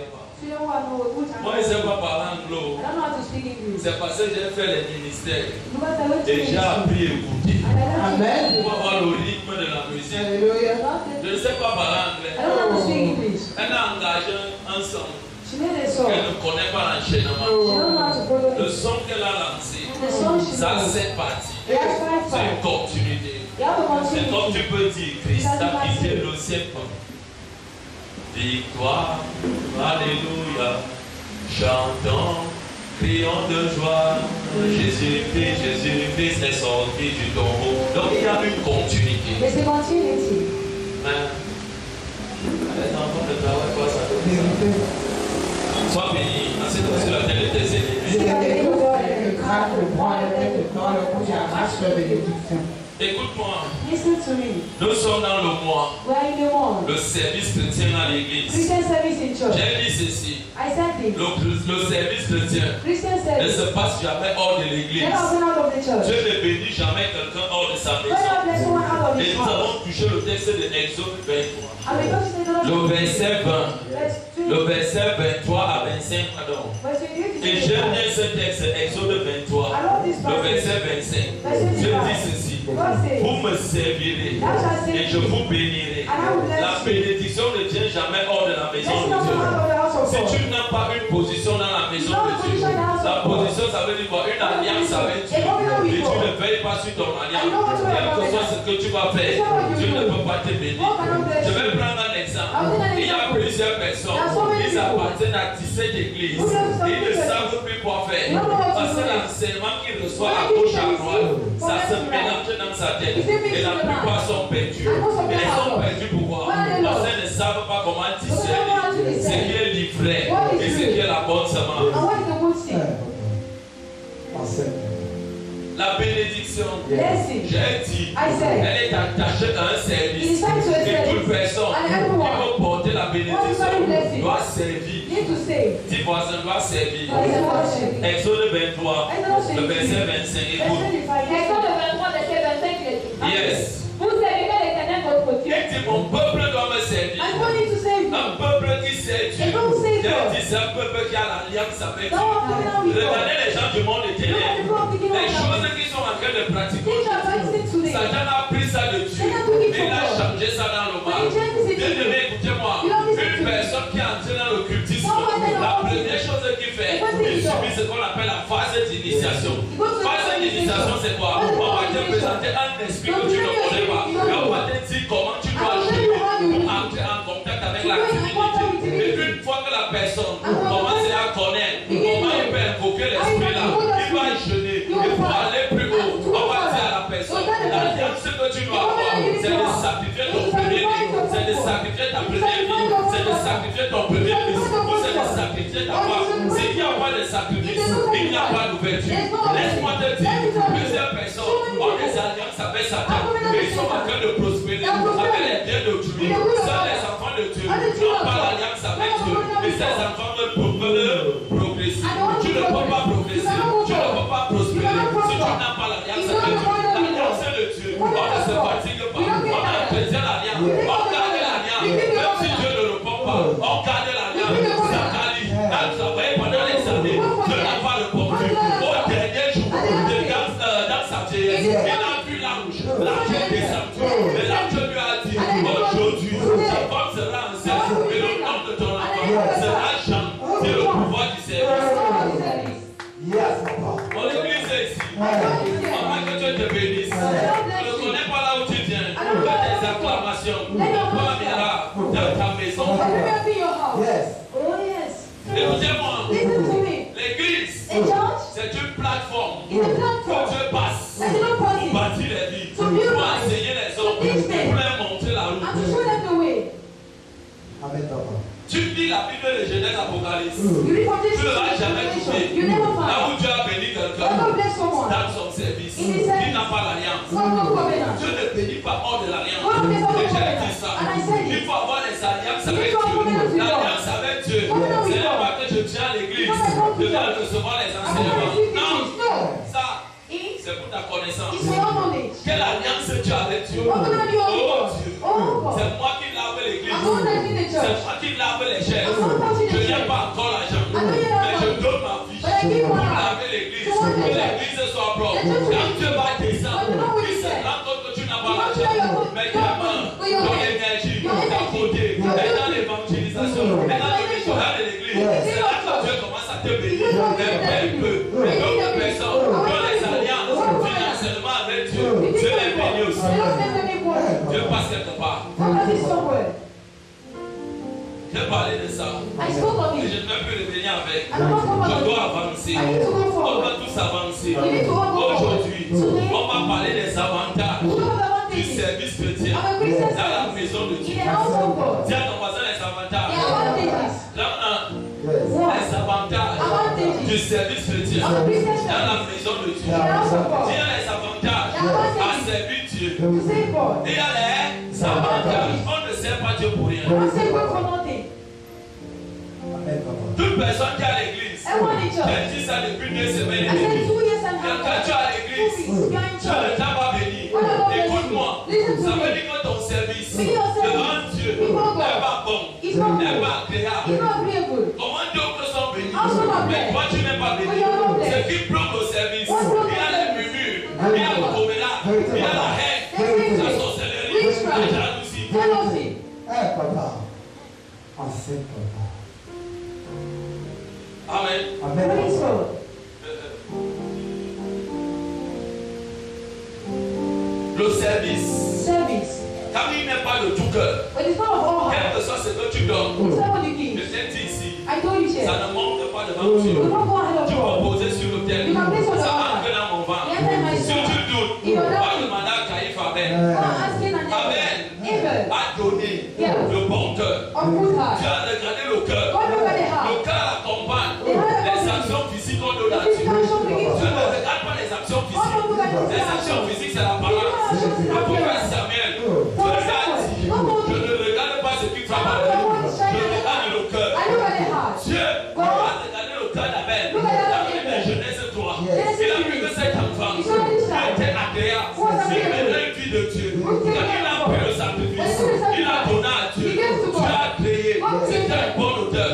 parlez pas. Moi, je ne sais pas parler anglo. C'est parce que j'ai fait les ministères. Et j'ai appris à écouter. Amen. Pour avoir le rythme de la musique. Alléluia. Je ne sais pas parler anglais. Elle a engagé un son. Elle ne connaît pas l'enchaînement. Le son qu'elle a lancé, ça c'est parti. C'est une continuité. C'est comme tu peux dire, Christ a quitté le ciel. Victoire, alléluia, chantons, crions de joie. Jésus-Christ est sorti du tombeau. Donc il y a une continuité. Mais les enfants ne travaillent pas ça. Sois béni, assieds-toi sur la tête de tes ennemis. Écoute-moi. Nous sommes dans le mois. Le service chrétien à l'église. J'ai dit ceci. Le service chrétien ne se passe jamais hors de l'église. Dieu ne bénit jamais quelqu'un hors de sa maison. Et nous avons touché le texte de Exode 23. Le verset 20. Le verset 23 à 25. Pardon. Et j'aime bien ce texte, Exode 23. Le verset 25. Dieu dit ceci. Vous me servirez et je vous bénirai. La bénédiction ne vient jamais hors de la maison de Dieu. Si tu n'as pas une position dans la maison de Dieu, la position ça veut dire quoi? Une alliance avec Dieu. Et tu ne veilles pas sur ton alliance. Quel que soit ce que tu vas faire, Dieu ne peut pas te bénir. Je vais prendre un exemple. Il y a plusieurs personnes qui appartiennent à 17 églises. Ils ne savent plus quoi faire. Parce que l'enseignement qu'ils reçoivent à gauche à droite, ça se mélange dans sa tête. Et la plupart sont perdus. Et ils sont perdus pourquoi? Parce qu'ils ne savent pas comment discerner ce qui est livré et ce qui est la bonne semence. La bénédiction, j'ai dit, elle est attachée à un service. Et toute personne qui veut porter la bénédiction doit servir. Dis voisin doit servir. Exode 23, le verset 25. Écoute. Exode 23, verset 25, il est dit. Yes. Vous servirez l'Éternel votre Dieu. Il dit mon peuple doit me servir. Un peuple qui sert Dieu. J'ai dit c'est un peuple qui a l'alliance avec Dieu. Regardez les gens du monde éternel. Les choses qu'ils sont en train de pratiquer aujourd'hui, Satan a pris ça de Dieu. Il a changé ça dans le mal. Bien-aimé, écoutez-moi. Une personne qui est entrée dans l'occultisme, la première chose qu'il fait, il subit ce qu'on appelle la phase d'initiation. Phase d'initiation, c'est quoi? On va te présenter un esprit que tu ne connais pas. Et on va te dire comment tu dois agir pour entrer en contact avec la divinité. Et une fois que la personne commence à connaître comment il peut invoquer l'esprit là, il va jeûner. Et pour aller plus haut, on va dire à la personne, l'alliance que tu dois avoir, c'est de sacrifier ton premier vie, c'est de sacrifier ta première vie, c'est de sacrifier ton premier fils, ou c'est de sacrifier ta femme. S'il n'y a pas de sacrifice, il n'y a pas d'ouverture. Laisse-moi te dire, plusieurs personnes ont des alliances avec Satan, et ils sont en train de prospérer avec les biens de Dieu. Seuls les enfants de Dieu n'ont pas l'alliance avec Dieu, et ces enfants veulent progresser. Tu ne peux pas progresser, tu ne peux pas prospérer si tu n'as pas l'alliance avec Dieu. L'alliance de Dieu, on ne se fatigue pas, on entretient l'alliance, on garde l'alliance, même si Dieu ne répond pas, on garde l'alliance. Zacharie a travaillé pendant les années, Dieu n'a pas répondu. Au dernier jour, dans sa vieillesse, il a vu l'ange est descendu, et l'ange lui a dit, aujourd'hui, ta femme sera enceinte, et le nom de ton enfant sera Jean, c'est le pouvoir du service. Mon église est ici. Maman, que Dieu te bénisse. Je ne connais pas là où tu viens. Fais des acclamations. Pourquoi Mira dans ta maison? Écoutez-moi. L'église, c'est une plateforme que Dieu passe pour bâtir les vies, pour enseigner les hommes, pour leur montrer la route. Amen. Tu lis la Bible de Genèse Apocalypse. Tu ne vas jamais trouver. Là où Dieu a béni quelqu'un dans son service, il n'a pas l'alliance. Dieu ne bénit pas hors de l'alliance. Et j'ai dit ça. Il faut avoir des alliances avec Dieu. L'alliance avec Dieu, ce n'est pas que je viens à l'église, je viens recevoir les enseignements. Non, ça, c'est pour ta connaissance. Quelle alliance tu as avec Dieu? Oh Dieu, c'est moi qui lave l'église. C'est moi qui lave les chaises. Je viens dans l'évangélisation. Maintenant, le rituel de l'église, c'est là que Dieu commence à te bénir. Un peu. Et d'autres personnes qui ont des alliances financièrement avec Dieu, Dieu les bénit aussi. Dieu passe quelque part. J'ai parlé de ça. Et je ne peux plus revenir avec. Je dois avancer. On doit tous avancer. Aujourd'hui, on va parler des avantages du service chrétien dans la maison de Dieu. Dis à ton voisin les avantages. Les avantages du service chrétien dans la maison de Dieu. Dis à les avantages à servir Dieu. Il y a les avantages. On ne sert pas Dieu pour rien. Toute personne qui est à l'église, j'ai dit ça depuis 2 semaines et demie. Quand tu es à l'église, le temps va venir. Écoute-moi, ça veut dire que ton service devant Dieu n'est pas bon, n'est pas agréable. Comment d'autres sont bénis, mais toi tu n'es pas béni. Ce qui bloque au service, il y a les murmures, il y a le commérage, il y a la haine, la sorcellerie, la jalousie. Papa, enseigne papa. Amen. Amen. Le service. Quand il n'est pas de tout cœur, quel que soit ce que tu donnes, je t'ai dit ici, ça ne manque pas devant Dieu. Tu peux poser sur l'autel, ça manque dans mon ventre. Si tu doutes, va demander à Caïphe Abel. Abel a donné le bon cœur. Tu as regardé le cœur. Le cœur accompagne les actions physiques qu'on donne à Dieu. Tu ne regardes pas les actions physiques. Les actions physiques, c'est la parole. Après Samuel, je ne regarde pas ce qui frappe à l'œil. Je regarde le cœur. Dieu a regardé le cœur d'Abel. Dans la Genèse 3, il a vu que cet enfant était agréable. Il menait une vie de Dieu. Quand il a pris le sacrifice, il a donné à Dieu. Dieu a créé. C'était un bon auteur.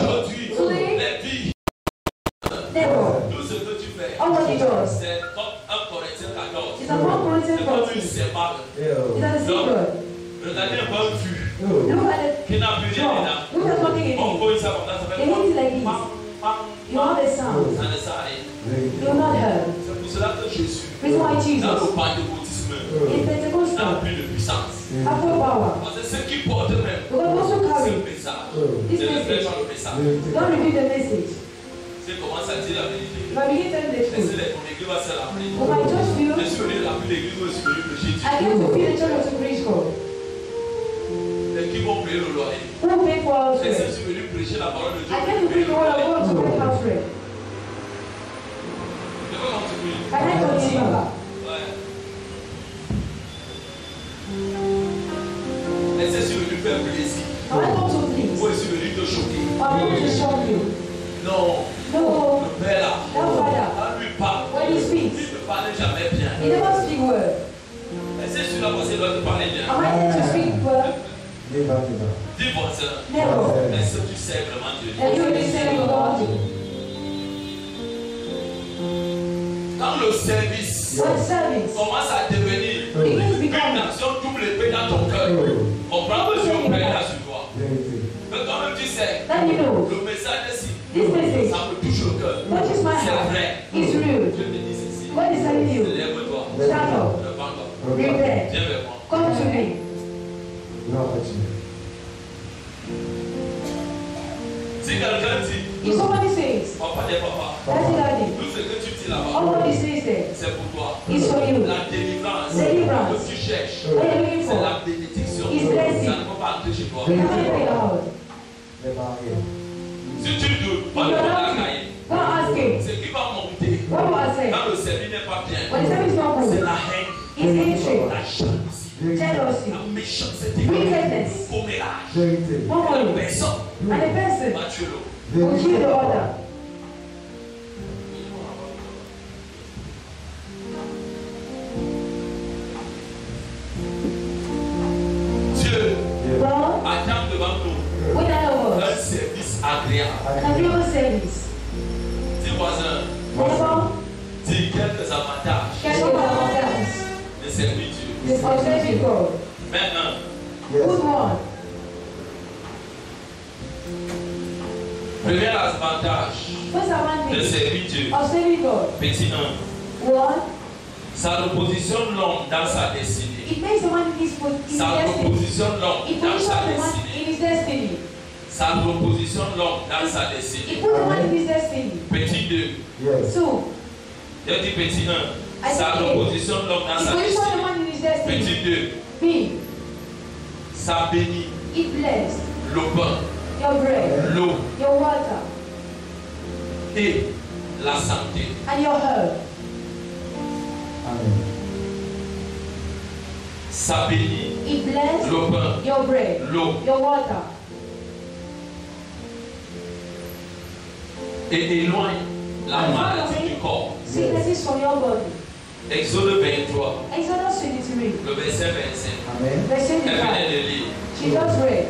Aujourd'hui, les vies, tout ce que tu fais, c'est comme 1 Corinthiens 14. C'est comme une sémale. Regardez un bon vue qui n'a plus rien dedans. On voit ça comme ça, ça fait ça ne s'arrête. C'est pour cela que Jésus, dans le pentecôtisme, n'a plus de puissance. Parce que ceux qui portent même ce message, ne reflètent pas le message. C'est comment ça dit la vérité. Et c'est ton église va se rappeler. Je suis venu rappeler l'église où je suis venu prêcher Dieu. Et qui vont payer le loyer. Et si je suis venu prêcher la parole de Dieu, je vais payer le loyer. Je peux continuer. Ouais. Et si je suis venu faire plaisir, ou je suis venu te choquer. Non. Le père là, quand lui parle, il ne parle jamais bien. Et si celui-là il doit te parler bien. Dis voisin, est-ce que tu sais vraiment Dieu? Quand le service commence à devenir une action double épée dans ton cœur, comprends que Dieu opère là sur toi. Mais quand même tu sais, le message est si, ça me touche le cœur. C'est vrai. Je te dis ceci. Lève-toi. Lève-toi. Viens vers moi. Si quelqu'un dit, papa des papas, tout ce que tu dis là-bas, c'est pour toi. La délivrance que tu cherches, c'est la bénédiction. Ça ne peut pas entrer chez toi. Si tu doutes, pas de la ce qui va monter quand le service n'est pas bien, c'est la haine, la jalousie, la méchanceté, le commérage. La personne va tuer l'autre. Dieu attend devant nous un service agréable. Dis voisin, dis quelques avantages de servir Dieu. Maintenant, Premier avantage de servir Dieu. Petit 1. Ça repositionne l'homme dans sa destinée. Ça repositionne l'homme dans sa destinée. Ça repositionne l'homme dans sa destinée. Petit 2. Je dis petit 1. Ça repositionne l'homme dans sa destinée. Petit 2. Ça bénit le pain, l'eau et la santé. Ça bénit le pain, l'eau et éloigne la maladie du corps. Exode 23, le verset 25. Elle vient de lire.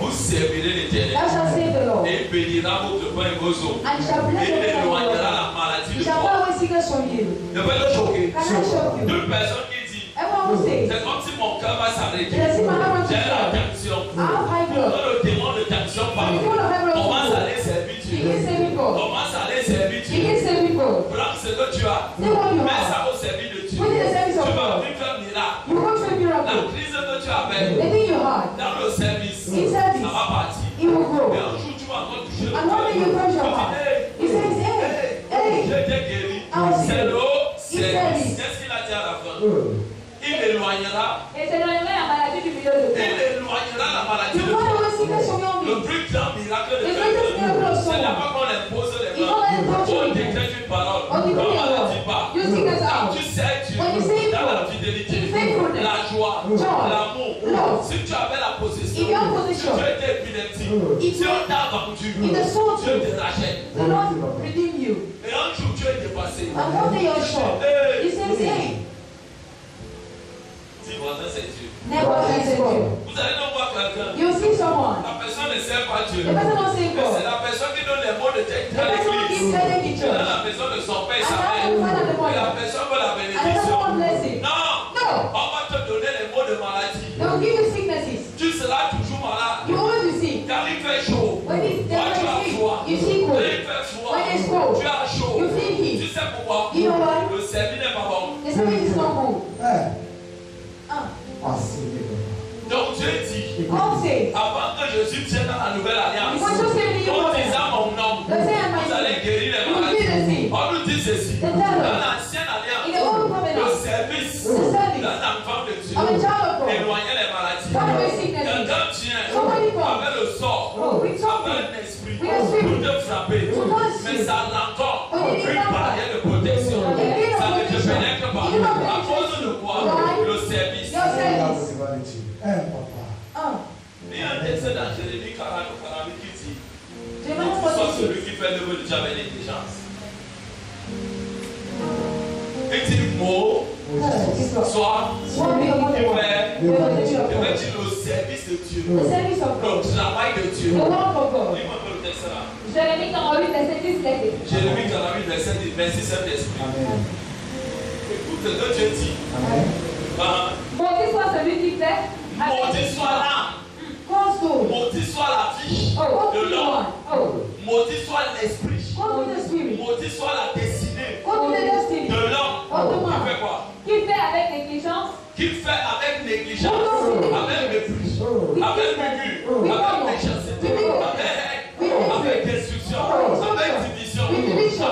Vous servirez l'Éternel et il bénira votre pain et vos eaux. Et il éloignera la maladie du corps. Ne pas te choquer. Toute personne qui dit c'est comme si mon cœur va s'arrêter. J'ai la tension. Quand le démon de tension parle, commence à aller servir Dieu. Commence à aller servir Dieu. Prends ce que tu as. Mets ça au service de Dieu. Tu vas vivre un miracle. La crise que tu as dans le service, ça va partir. Et un jour tu vas encore toucher le je t'ai guéri. C'est le service. Qu'est-ce qu'il a dit à la fin? Il éloignera. Il éloignera la maladie du corps. Le plus grand miracle de Dieu, c'est là-bas qu'on impose les mains. On décrète une parole. On ne dit pas. Quand tu sais Dieu, dans la fidélité, la joie, l'amour, si tu avais la possession, si tu étais épileptique, si on t'a vendu, Dieu te rachète. Et un jour tu es dépassé. Si voisin c'est Dieu. Vous allez donc voir quelqu'un. La personne ne sert pas Dieu. Mais c'est la personne qui donne les mots de tête à l'église. C'est la personne de son père et sa mère. Et la personne veut la bénédiction. Non. On va te donner les mots de maladie. Tu seras toujours malade. Car il fait chaud. Toi tu as froid. Il fait froid. Tu as chaud. Tu sais pourquoi? Le service n'est pas bon. Donc Dieu dit, avant que Jésus vienne dans la nouvelle alliance, on disait à mon nom, vous allez guérir les maladies. On nous dit ceci, dans l'ancienne alliance, le service d'un enfant de Dieu éloignait les maladies. Quelqu'un tient avec le sort, avec l'esprit, pour te frapper, mais ça l'encore une barrière de protection. Ça ne te pénètre pas. À cause de quoi? Le service. Il y a un texte dans Jérémie 40 qui dit soit celui qui fait l'œuvre de Dieu avec négligence. Et dit mot, soit qui fait le service de Dieu, le travail de Dieu. Dis-moi le texte là. Jérémie 48, verset 10. Jérémie 48, verset 10. Merci Saint-Esprit. Écoute ce que Dieu dit. Maudit soit celui qui fait. Maudit soit l'âme. Maudit soit la vie de l'homme. Maudit soit l'esprit. Maudit soit la destinée de l'homme. Qui fait quoi? Qui fait avec négligence. Qui fait avec négligence, avec mépris, avec murmure, avec méchanceté, avec destruction, avec division,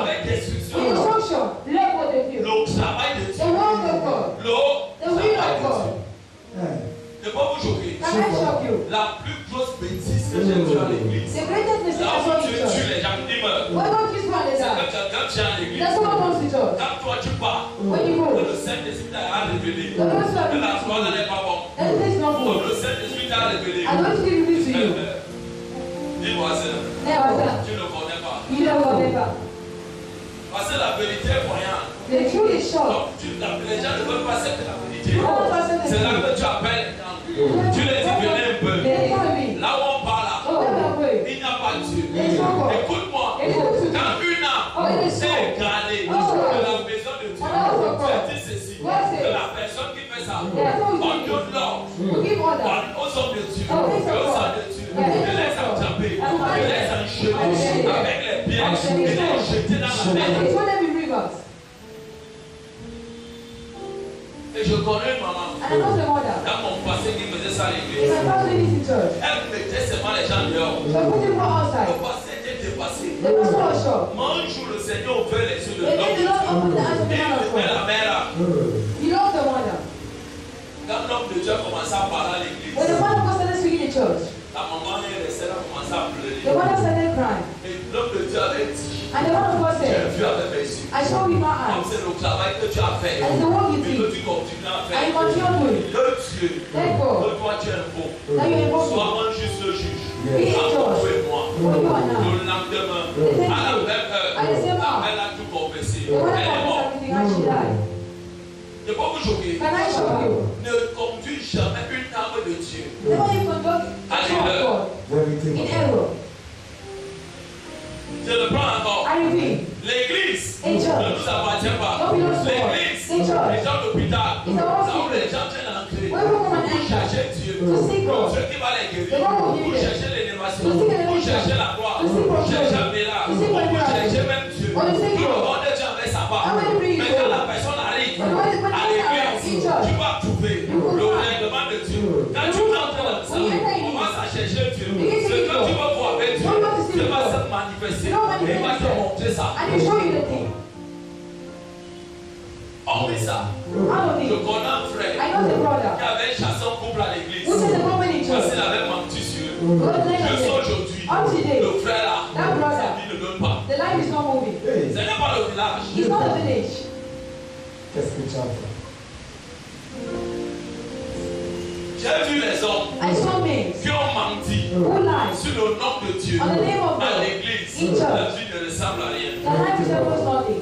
avec destruction. L'œuvre de Dieu. Le travail de Dieu. Le travail de Dieu. Ne pas vous choquer. La plus grosse bêtise que j'ai vue à l'église, là où tu tues les gens qui meurent, c'est que quand tu es à l'église, quand toi tu pars, que le Saint-Esprit t'a révélé, que la foi n'est pas bonne, que le Saint-Esprit t'a révélé. Dis voisin, tu ne connais pas. Parce que la vérité est voyante. Donc, les gens ne veulent pas accepter la vérité. C'est là que tu appelles. Tu les dis venez un peu. Là où on parle, il n'y a pas Dieu. Écoute-moi. Quand une âme est gardée de la maison de Dieu, je dis ceci, que la personne qui fait ça, on donne l'ordre aux hommes de Dieu, aux hommes de Dieu, de les attraper, de les enchaîner avec les jeté dans la mer. And they throw them in rivers. Et je connais une maman. And I know the mother. Dans mon passé qui faisait ça à If l'église. I pass this in church, Elle mettait seulement les gens dehors. they put him outside. Le passé était dépassé. The pastor was shocked. Mais un jour, le Seigneur ouvert les yeux de They l'homme. made the Lord open the eyes of the man of Mais la God. mère là, He loved the mother. quand l'homme de Dieu a commencé à parler à l'église, When the man of God started speaking in church, la maman est restée là, a commencé à pleurer. the mother started crying. Et l'homme de Dieu avait dit, And the man of God j'ai said, vu avec mes yeux. I saw with my Comme eyes. c'est le travail que tu as fait. And the work you Et que did. tu continues à And faire. you continue doing. Que Dieu, Therefore, que toi tu es bon. now you invoke me. Sois un juste juge. Be in Entre toi church. et moi. For you and now. Le lendemain, à la même heure, At the same hour. elle a tout confessé. The mother Elle est confessed morte. everything and she died. Ne pas vous choquer. Can I show you? Ne conduis jamais une âme de Dieu. Never you conduct the church of God in error. Je le prends encore. I repeat, L'église in ne church. nous appartient pas. Don't belong to us. L'église, In church. les gens d'hôpital, It's a là où hospital. les gens viennent entrer Where we come and pour enter. chercher Dieu, To seek pour God. Dieu qui va les guérir, The Lord will pour heal them. chercher l'élévation, To seek pour elevation. chercher la gloire, To seek pour prosperity. chercher un miracle, To seek pour miracle. chercher même Dieu. Or to seek Tout le God. monde de Dieu avec sa part. How many bring you Mais quand God? la personne arrive When the à person arrives in l'église, church, tu vas trouver you will le find. règlement de Dieu. Quand You tu will entres dans ça, When you enter in on va à chercher Dieu. Begin to Ce seek que God. tu vas voir avec Dieu, What you want to see Dieu with va God. se manifester. You know, Il va te montrer ça. and he show you the thing. Hormis ça, Out of je it. connais un frère I know the brother. qui avait chassé un couple à l'église. Who said the woman in Parce church? qu'il avait menti sur eux. God bless Jusqu'à him. aujourd'hui, Up to date. le frère là, That brother. sa vie ne donne pas. The life is not moving. Hey, Ce n'est pas le village. It's not a village. qu'est-ce que tu as fait? J'ai vu les hommes I saw men qui ont menti who lied. sur le nom de Dieu On the name of à God. l'église. In church. La vie ne ressemble à rien. The life is almost nothing.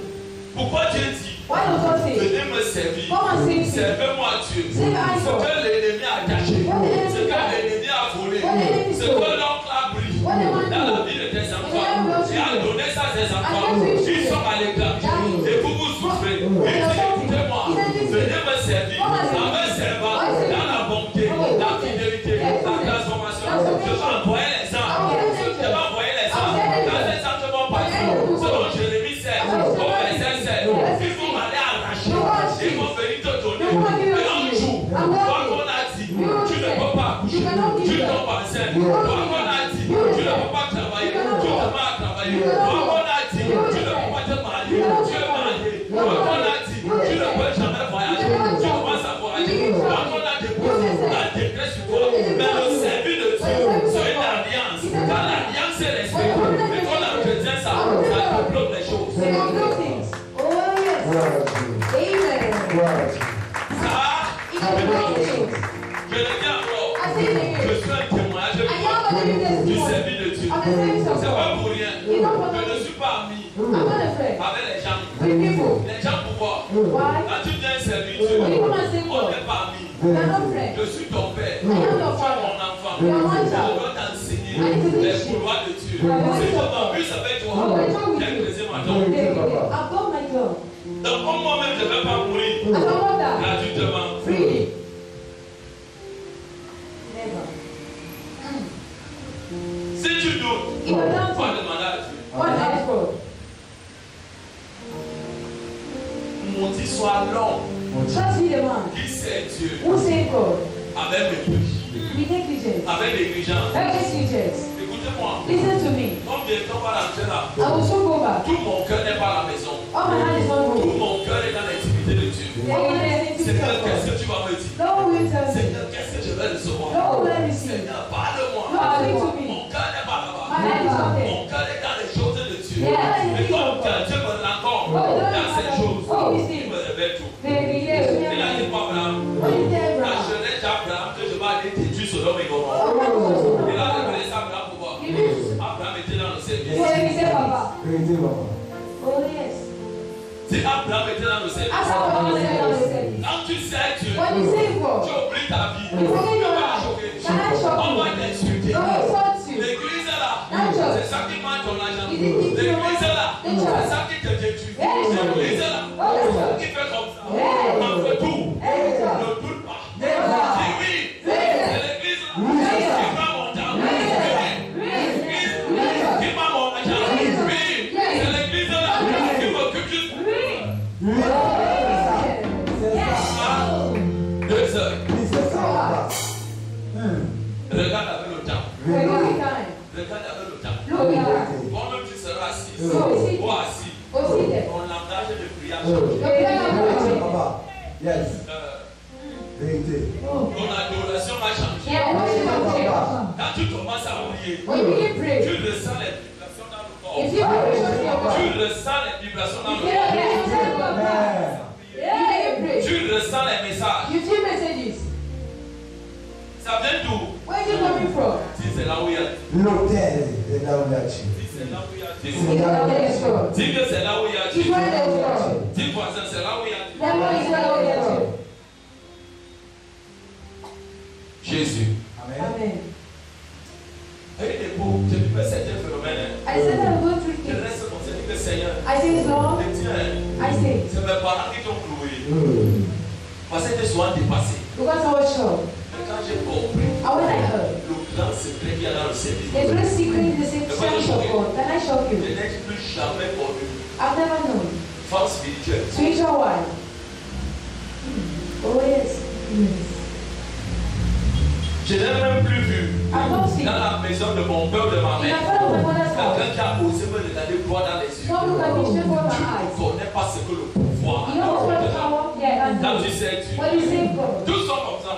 Pourquoi Dieu dit, Why does God say, venez me servir, come and save me? servez-moi Dieu. Save me, Ce God. que l'ennemi a caché, What the enemy ce que done. l'ennemi a volé, What the enemy ce stole. que l'oncle a pris What the man dans la do. vie de tes In the enfants, life of your et a children. donné ça à tes enfants. And give to Ils your sont à l'éclat. children. Et vous vous souffrez. And Il you're dit, suffering. écoutez-moi, He said, listen. venez me servir. Come and Ça serve me me. servira Why serve dans me? la bonté, Okay, la okay. fidélité, Yes, la yes. transformation. Transformation. Je vais envoyer les anges. Okay, let's Je vais envoyer les Okay, anges. let's Quand les anges vont partir, Okay. selon Jérémie 7, Okay. au verset 7, Yes. ils vont aller arracher. You want Ils vont venir te donner. You want Et to un give jour, you. I'm toi working. qu'on a dit, You tu ne peux pas accoucher. You cannot give Tu them. tombes enceinte. You Toi cannot qu'on a dit, You tu ne cannot peux pas travailler. You cannot Tu ne work. peux pas travailler. You cannot Toi qu'on work. a dit, You tu ne peux pas te marier. You cannot Tu es work. marié. You Toi cannot qu'on a work. dit, You tu ne cannot peux jamais voyager. You cannot Tu work. commences à voyager. You cannot Toi work. qu'on a You déposé cannot la work. décret sur toi. You Mais le cannot service de Dieu, c'est une alliance. Quand l'alliance est respectée, mais quand l'entretien ça débloque les choses. They don't do things. Oh, yes. Gloire à Dieu. Amen. Gloire à Dieu. Ça, It will bring things. je le dis encore. I say it Je again. suis un témoignage I am a living du testimony service de Dieu. of the service of C'est pas God. pour rien. You know what Je ne I'm suis pas ami not afraid. avec les gens. With people. Les gens pourquoi? Why? Quand tu viens servir Dieu, When you come and sing on God, n'est pas amis. we are not friends. Je suis ton père. I am your Tu es father. mon enfant. You are my Je child. dois t'enseigner I need to les teach you. couloirs de Dieu. You are my Si je child. m'abuse avec toi, Oh, I told you. j'ai brisé ma Oui. jambe. I've done my job. Donc, comme moi-même, je ne vais pas mourir I don't want that. gratuitement. Freely. Never. Si tu doutes, If I don't va think, demander à Dieu. what else for? Mon dit soit l'homme Trust me, the man qui sait Dieu who saved God avec mépris, with negligence. avec négligence. Negligence. Écoutez-moi, Listen to me. comme bientôt on va rentrer là, I will soon go back. tout mon cœur n'est pas à la maison. All my hand is not Tout moving. mon cœur est dans l'intimité de Dieu. Seigneur, qu'est-ce que tu vas me dire? Lord will tell me. Seigneur, qu'est-ce que je vais recevoir? Lord will let me see. Seigneur, parle-moi. Lord, speak to me. Mon cœur n'est pas là-bas. My hand is not there. Mon cœur est dans les choses de Dieu. Yeah. Et comme quand Dieu me rencontre dans ces choses, il me révèle tout. Baby, Il a yes. dit quoi, Abraham? What is there, La Abraham? jeunesse d'Abraham que je vais aller détruire Sodome et Gomorrhe. Oh, Il a révélé ça à Abraham pourquoi? Abraham était dans le service. let me say, Papa. Vérité, maman. Oh, yes. Si Abraham était dans le service, Ask Papa to say on the service. quand tu sais Dieu, When you say tu God, oublies ta vie. you forget Tu your vas life. choquer. Can I shock On you? va t'insulter. God exalts you. L'église est là. That church. C'est ça qui mange ton argent. Is it L'église est là. The church. C'est ça qui te détruit. Yes. L'église est là. Oh, the church. Qui fait comme ça. Yes. Entre tout. Every time. Ne doute pas. Never. Dis oui. Yes. C'est l'église là. Yes. Qui prend mon temps. Oui. Yes. Qui prend mon argent. Oui. Regarde avec le temps. Look Toi-même, tu seras assis. So, Ou assis. Aussi, Ton langage de prière change. Papa, yes. Vérité. Ton adoration va changer. yeah, Quand tu commences à prier, when you begin pray, tu ressens les vibrations dans le corps. if you pray, Tu ressens les vibrations dans you le feel corps. like Amen. you pray. Tu ressens les messages. You feel messages. Ça vient d'où? Where is it coming from? Si c'est là où il y a. L'hôtel est là où il y a Dieu. Si c'est là où il y a Dieu. It's not where it's from. Dis que c'est là où il y a It's Dieu. where it's from. Dis voisin, c'est là où il y a Dieu. That one is where it's from. Jésus. Amen. Amen. Et des mots, je dis que c'est un phénomène. I said I will go through Je things. reste comme ça, je dis que Seigneur. I say, Lord, Et tiens, I say, c'est mes parents qui t'ont cloué. Mm. Parce que j'étais souvent dépassé. because I was sure. Mais quand j'ai compris And when I heard, le grand secret qu'il y a dans le service, there's no secret in the church of God. Can I shock je you? n'ai plus jamais connu I've never known. femme spirituelle. Spiritual wife. Oh, yes. Yes. Je n'ai même plus vu I've not seen. dans la maison de mon père ou de ma In the mère front of my mother's house, quelqu'un qui a osé me regarder droit dans les yeux. some look at me straight for Tu my ne eyes. connais pas ce que le pouvoir You know what a. power? Yeah, I Quand do. tu sais, tu. When you say God, Tous sont comme ça.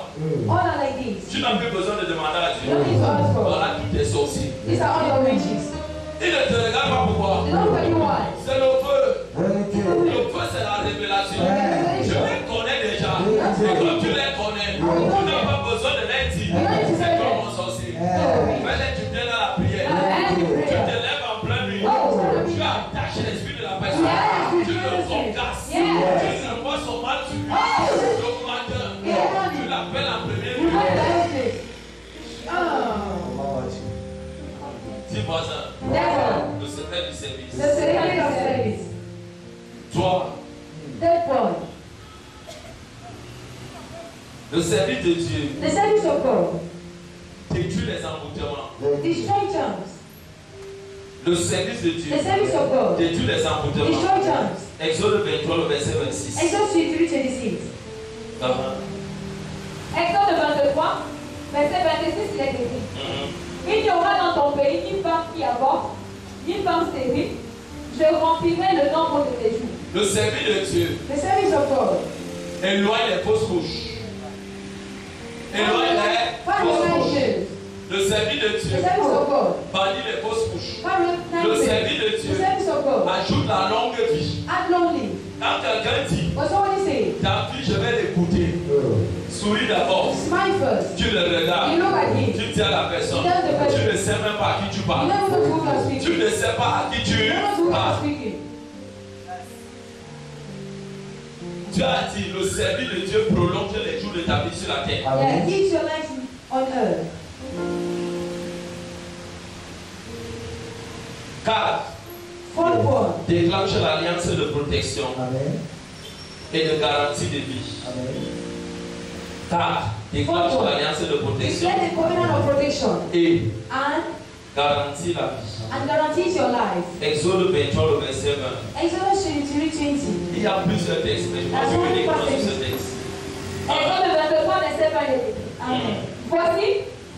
all are like this. Tu n'as plus besoin de demander à You don't Dieu. need to ask for. Voilà tous tes sorciers. These are all your riches. Il ne te regarde pas pourquoi. They don't look at you why. C'est le feu. Vérité. Le feu, c'est la révélation. Je les connais déjà. Et comme tu les connais, tu n'as pas besoin de les dire. C'est toi mon sorcier. Fais-les du bien dans la prière. Tu te lèves en pleine nuit. Tu attaches l'esprit de la personne. Tu le concasses. Tu envoies son mal sur lui. Le matin, tu l'appelles en première You nuit. have everything. Oh. Maman Dieu. Dis voisin, Therefore, le secret du service. the secret of service. Toi, Therefore, le service de Dieu the service of God. détruit les emboutements. Destroy charms. Le service de Dieu The service of God. détruit les emboutements. Destroy charms. Exode 23, le verset 26. Exode 23:26. Exode 23, verset 26, il est écrit. Il n'y aura dans ton pays ni femme qui avorte, ni femme stérile. Je remplirai le nombre de tes jours. Le service de Dieu The service of God. éloigne les fausses couches. Éloigne les Far fausses away couches. issues. Le service de The Dieu service of God. bannit les fausses couches. Far away Le issues. service de The Dieu service of God. ajoute la longue vie. Add lonely. Quand quelqu'un dit, What somebody say? ta vie, je vais l'écouter. Souris d'abord. Smile first. Tu le regardes. You look at him. Tu dis à la personne. You tell the person. Tu ne sais même pas à qui tu You parles. never know who you are Tu speaking. ne sais pas à qui tu You never know who you are parles. speaking. Tu as dit, le service de Dieu prolonge les jours de ta vie sur la terre. Yeah, keep your life on earth. Car Fourth one. déclenche l'alliance de protection Amen. et de garantie de vie. Amen. Car déclenche l'alliance de protection Declare the covenant of protection et and garantit la vie. guarantees your life. Exode 23, le verset 20. Exodus 23:20. Il y a plusieurs textes, mais je pense que uniquement sur ce texte. Exode 23, verset 20. Amen. Voici,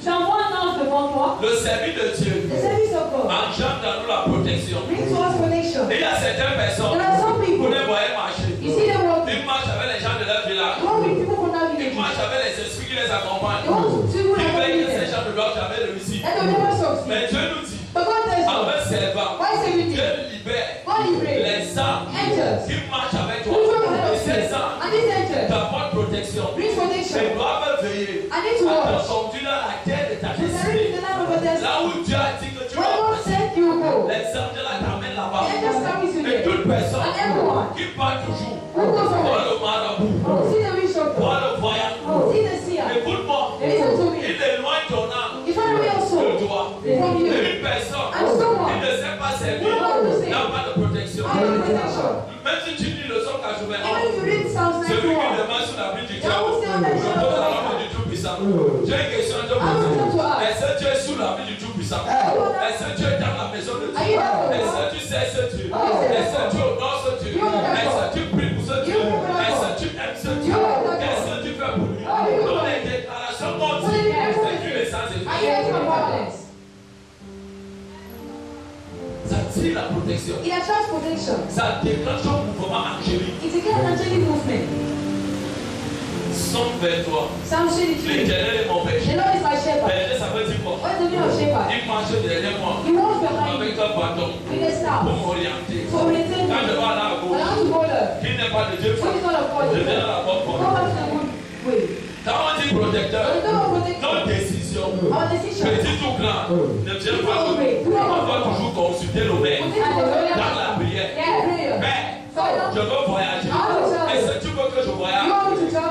j'envoie un ange devant toi. Le service de Dieu The service of God engendre dans nous la protection. brings to us protection. Et il y a certaines personnes, There are some vous people, les voyez marcher. you see them walking. Ils marchent avec les gens de leur village. They walk with people from that Ils village. marchent avec les esprits qui les accompagnent. They want to see who Ils are veulent que them. ces gens ne doivent jamais réussir. That will never succeed. Mais Dieu nous dit, But God tells en you, un servant, why is everything? Dieu libère God liberates les âmes angels. qui marchent avec toi. Who come ahead Et of you? ces âmes And these angels t'apportent protection. brings Ils protection. doivent veiller I need to à te watch. conduire dans la terre de ta To direct destinée. the land of a destiny. Là où Dieu a dit que tu Where vas God passer, said you will go. les anges là t'amènent là-bas. The angels carry you Et there. toute personne And everyone qui part toujours who goes dans away. le marabout, See the rich of dans God. le voyant, See the seer. écoute-moi, Listen to me. il éloigne ton âme If I know your de soul toi. from you, Et une personne and someone qui ne sait pas servir who knows to say, n'a pas de protection. I have protection. Même si tu lis le psaume 81, Even if you read Psalms celui qui 91, demeure sous l'abri du I Dieu will stay under the shadow repose à of l'ombre the du Tout-Puissant. Mm. J'ai une question à te I will poser. come to ask. Est-ce que tu es sous l'abri du Tout-Puissant? Est-ce que tu es dans la maison de Are Dieu? you there? Est-ce que tu sais ce Dieu? Oh, yes. Est-ce que tu honores ce Dieu? You are Est-ce que d'accord. tu pries pour ce Dieu? You are d'accord. Est-ce que tu aimes ce Dieu? You are d'accord. Qu'est-ce que tu fais pour lui? Oh, you are Dans d'accord. les déclarations qu'on What dit, did you c'est do? une essence Are you acting on violence? attire la protection. It attracts protection. Ça déclenche un mouvement angélique. It's a kind of angelic movement. Somme vers toi. Psalm 23. L'Éternel est mon The berger. Lord is my shepherd. Berger, ça veut dire quoi? What is the meaning of shepherd? Il marche derrière moi He walks behind me avec un bâton with a staff pour m'orienter. to orientate me. Quand je vais là à When I gauche, want to go left, qui n'est pas de Dieu, what is not of God? je viens dans la bonne Go porte. back to the good way. Quand on dit protecteur, When the Lord protects nos décisions, our decision, petit ou grand, ne viennent pas de nous. On doit toujours consulter le maître dans la prière. prayer. Père, je veux voyager. Est-ce que tu veux que je voyage?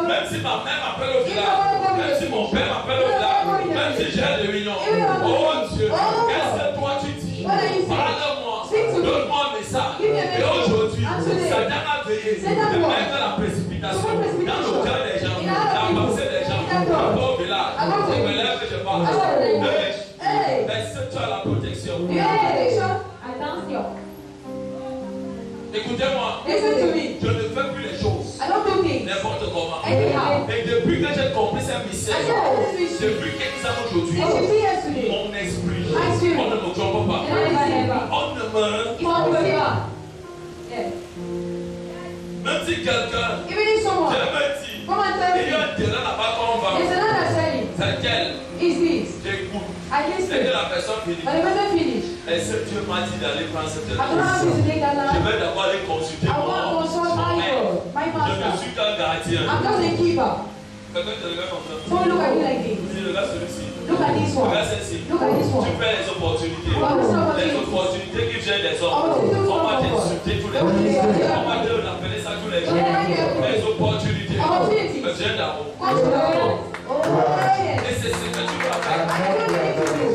Même si ma mère m'appelle au village, même si mon père m'appelle au village, même si j'ai des réunions. Oh Dieu, qu'est-ce que toi tu dis? Parle-moi, donne-moi un message. Et aujourd'hui, Satan a veillé de mettre la précipitation dans le cœur des gens, dans la pensée des gens. Je vais au village, je me lève et je parle. Est-ce que tu as la protection? Attention. Écoutez-moi, Listen to me. je ne fais plus les choses I don't do things n'importe comment. anyhow. Et depuis que j'ai compris ce mystère, I know this is depuis quelques années aujourd'hui, And you see yesterday, mon esprit, My spirit. on ne me trompe pas. Never, never. On ne me... Yes. Même si quelqu'un, even if je someone, me dis, come and tell il y a me, un terrain là-bas qu'on va, there's another telling, c'est quel? is this? J'écoute. I Dès listen. que la personne finit, But the person finish. est-ce que Dieu m'a dit d'aller prendre ce I don't terrain? have to take that Je now. vais d'abord aller consulter I want to consult mon my maître. God, my Je ne master. suis qu'un gardien. I'm just a keeper. Quelqu'un te regarde comme ça. Someone look at you like this. Dis, regarde celui-ci. Look at this one. Regarde celle-ci. Look at this Tu one. perds les opportunités. Well, it's not Les opportunity. opportunités qui viennent des hommes. Opportunities On va from God. t'insulter tous les jours. On va te l'appeler ça tous les jours. Les opportunités. Opportunities. Me viennent d'abord. Come to the Lord. Oh, yes. Et c'est ce que tu dois I faire. don't need to do.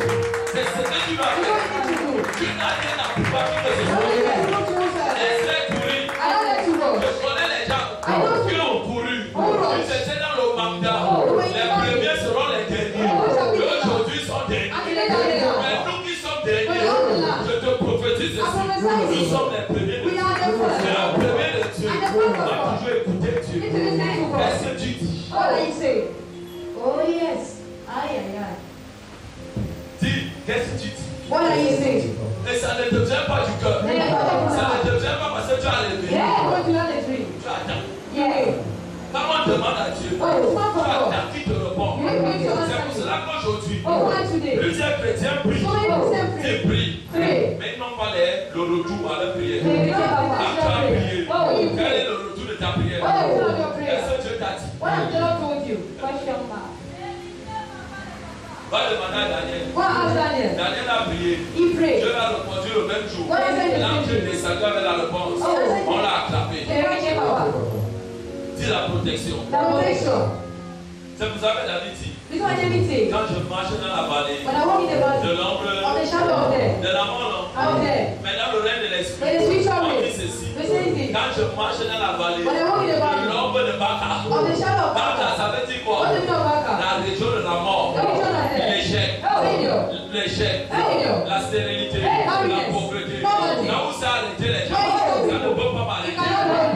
C'est ce que tu dois You faire. don't need to do. Tu n'as rien à pouvoir qui te You se don't need to look to yourself. Laisse-les courir. I don't let you go. Je connais les gens qui ont couru. Ils étaient dans le Magda. Les premiers seront les derniers. Et aujourd'hui sont derniers. Mais nous qui sommes derniers, je te prophétise ceci. Nous sommes les premiers de Dieu. C'est le premier de Dieu. On va toujours écouter Dieu. Qu'est-ce que tu dis? What do you say? Oh, yes. Aye, aye, aye. Dis, qu'est-ce que tu dis? What do you say? Et ça ne te vient pas du cœur. Ça ne te vient pas parce que tu as levé. Yeah, what do you want to drink? Tu attends. Yeah. Quand on demande à Dieu, tu Oh, it's not for God. attends qu'il te répond. C'est pour cela qu'aujourd'hui, Oh, why today? plusieurs chrétiens prient. So many people say Ils prient. pray. Mais ils n'ont pas le retour à leur prière. Pray. Quand tu as prié, Oh, you quel pray. est le retour de ta prière? What is the your prayer? Qu'est-ce que Dieu t'a dit? What has the Lord told you? Question mark. Va demander à Daniel. What has Daniel? Daniel a prié. He prayed. Dieu l'a répondu le même jour. What is it? L'ange descendu avec la réponse. Oh. On l'a acclamé. Very clever. Dis la protection. The protection. C'est pour ça que David dit, This one everything. quand je marche dans la vallée When I walk in the de valley, l'ombre on the shadow of death, de la mort, out there, mais dans le règne de in the l'esprit, spiritual on way, dit ceci. the same thing. Quand je marche dans la vallée When I walk in the de valley, l'ombre de Baka, on the shadow of Baka, death, ça veut dire quoi? what do you know about God? La région de la mort, The region of death. l'échec, Failure. l'échec, Failure. la stérilité, Hey, la happiness. pauvreté. Poverty. Là où ça a arrêté les gens, Hey, ça ne peut pas m'arrêter.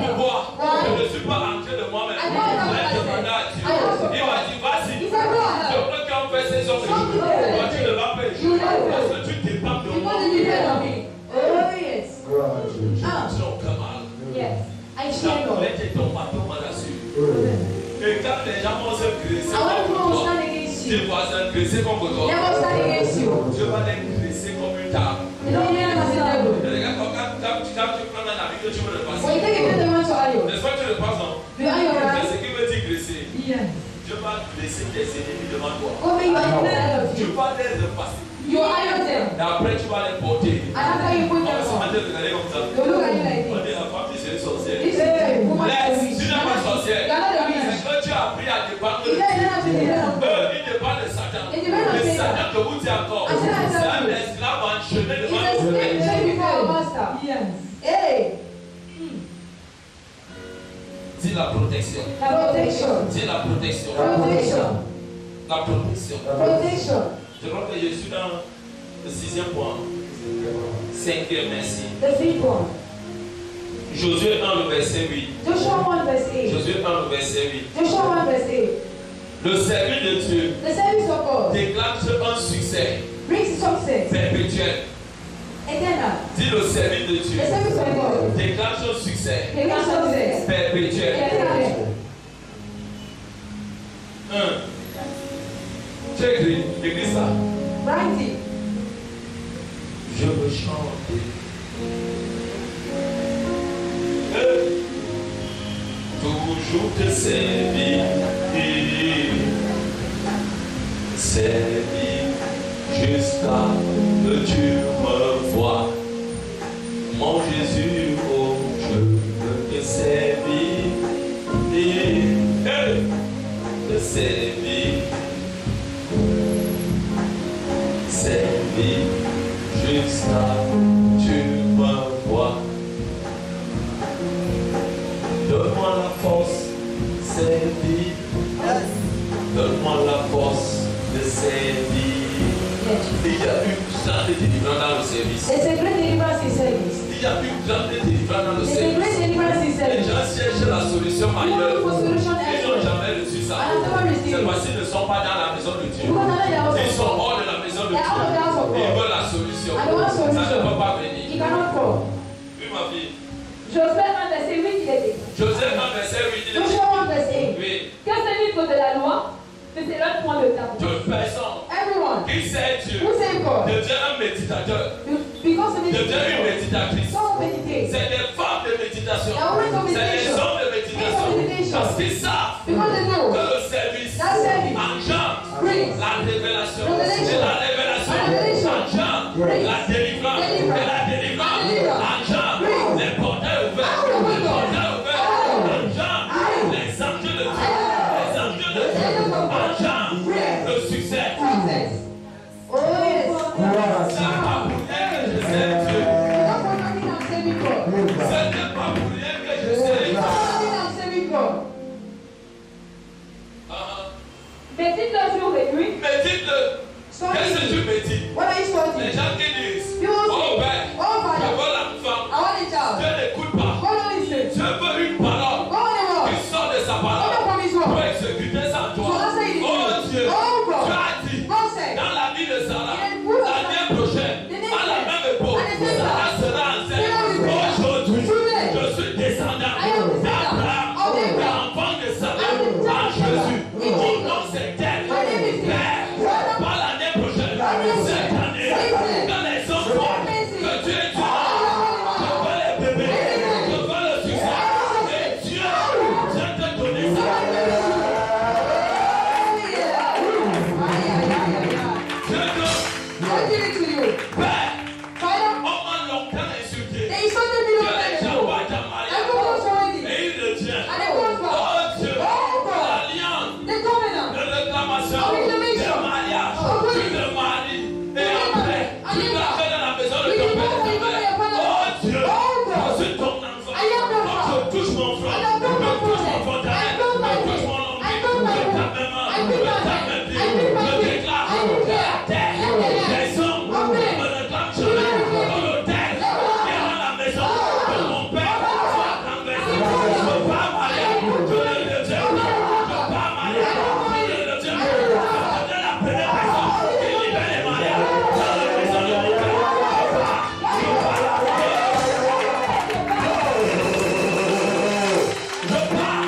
Pourquoi? Why? Je ne suis pas entré de moi-même. I know what J'ai I demandé à Dieu. I know what Il m'a dit, vas-y. He said, go Je ahead. veux qu'on fasse ces hommes. Something Toi, else. tu ne vas pas échouer. You never. Parce que tu dépends de moi. Because you depend on me. Oh, yes. Ah, Tu n'as aucun mal. Yes. I share God. Let it tomber, ton mal assure. Et quand les gens vont se graisser I want contre people to toi, stand against tes you. voisins graisser contre toi, Never stand against you. Dieu va les graisser comme une table. They don't hear us in the Et devil. regarde, quand tu prends un habit que tu veux le When you passer, take a good one to iron, n'est-ce pas que tu le passes, non? do you iron your C'est eyes? ce qui veut dire graisser. Yes. Dieu va graisser tes ennemis devant toi. Go make your enemy of Tu you. vas les repasser. You iron them. Et après, tu vas les porter. And after you put On va them se on, mettre à regarder comme ça. they look at you like On this. dit la femme, c'est une sorcière. This is a woman Laisse, that's rich. tu n'es pas sorcière. You're not a C'est witch. que tu as appris à dépendre de He said, "You're not to depend on God." Il dépend de Satan. Il dépend de Le Satan. Satan, je vous dis encore, I said, I c'est tell un you. esclave enchaîné He's devant a le slave Seigneur. slave before our master. Yes. Hey. Dis la protection. Protection. Dis la protection. Protection. La protection. Protection. Je crois que je suis dans le 6e point. 5e, merci. The fifth one. Josué 1, le verset 8. Joshua 1 verse 8. Josué 1, le verset 8. Joshua 1 verse 8. Le service de Dieu The service of God déclenche un succès brings success. perpétuel. Eternal. Dis le service de Dieu. Déclare son succès. Perpétuel. Tu écris ça. Je veux chanter. Toujours te servir. Servir jusqu'à que tu me vois. Mon Jésus, oh, je veux te servir. Te servir. Servir jusqu'à tu me vois. Donne-moi la force, servir. Donne-moi la force de servir. Il y a une grande délivrance dans le service. Il y a une grande délivrance dans le service. Les gens cherchent la solution ailleurs. Ils n'ont jamais reçu ça. Ces fois-ci ne sont pas dans la maison de Dieu. Ils sont hors de la maison de Dieu. Ils veulent la solution. Ça ne peut pas venir. Oui, ma fille. Joseph 1 verset 8, il est dit. Joseph 1 verset 8, il est dit. Oui. Que ce livre de la loi ne s'éloigne point de ta bouche. Toute personne qui sait Dieu devient un méditateur. Devient une méditatrice. C'est des femmes de méditation. C'est des hommes de méditation. Parce qu'ils savent que le service engendre la révélation. Et la révélation engendre la délivrance. Et la délivrance engendre les portails ouverts. Les portails ouverts engendre les anges de Dieu. Les anges de Dieu engendre le succès. Oh yes. C'est pas pour rien que je sais Dieu. Ce n'est pas pour rien que je sais. Médite-le jour et nuit. Médite-le. Qu'est-ce que tu médites? Les gens qui disent, oh Père, je veux la femme. Dieu n'écoute pas. Je veux une parole qui sort de sa parole pour exécuter ça en toi. Oh Dieu, tu as dit dans la vie de Sarah, l'année prochaine, à la même époque, Sarah sera enceinte. Aujourd'hui, je suis descendant d'Abraham, l'enfant de Sarah, en Jésus. Mon nom c'est tel. Père, pas l'année prochaine, cette année, quand les hommes voient que tu es Dieu, je veux les bébés, je veux le succès. Et Dieu vient te donner ça. Père, on m'a longtemps insulté. Que les gens voient ta mariage et ils retiennent. Oh Dieu, l'alliance de réclamation des mariages, tu te maries et après tu vas faire dans la maison de ton père et ta mère. Oh Dieu, je suis ton enfant. Donc je touche mon frère, je touche mon fontaine, je touche mon oncle, je ta maman, je ta bébé, je déclare que la terre, les hommes me réclament jamais. Dans le terre qui est dans la maison de mon père soit renversé. Je ne veux pas marier, je ne le tiens pas. Je ne veux pas marier, je ne le tiens pas. Je connais la première personne qui libère les mariages dans la maison de mon père. Je pars.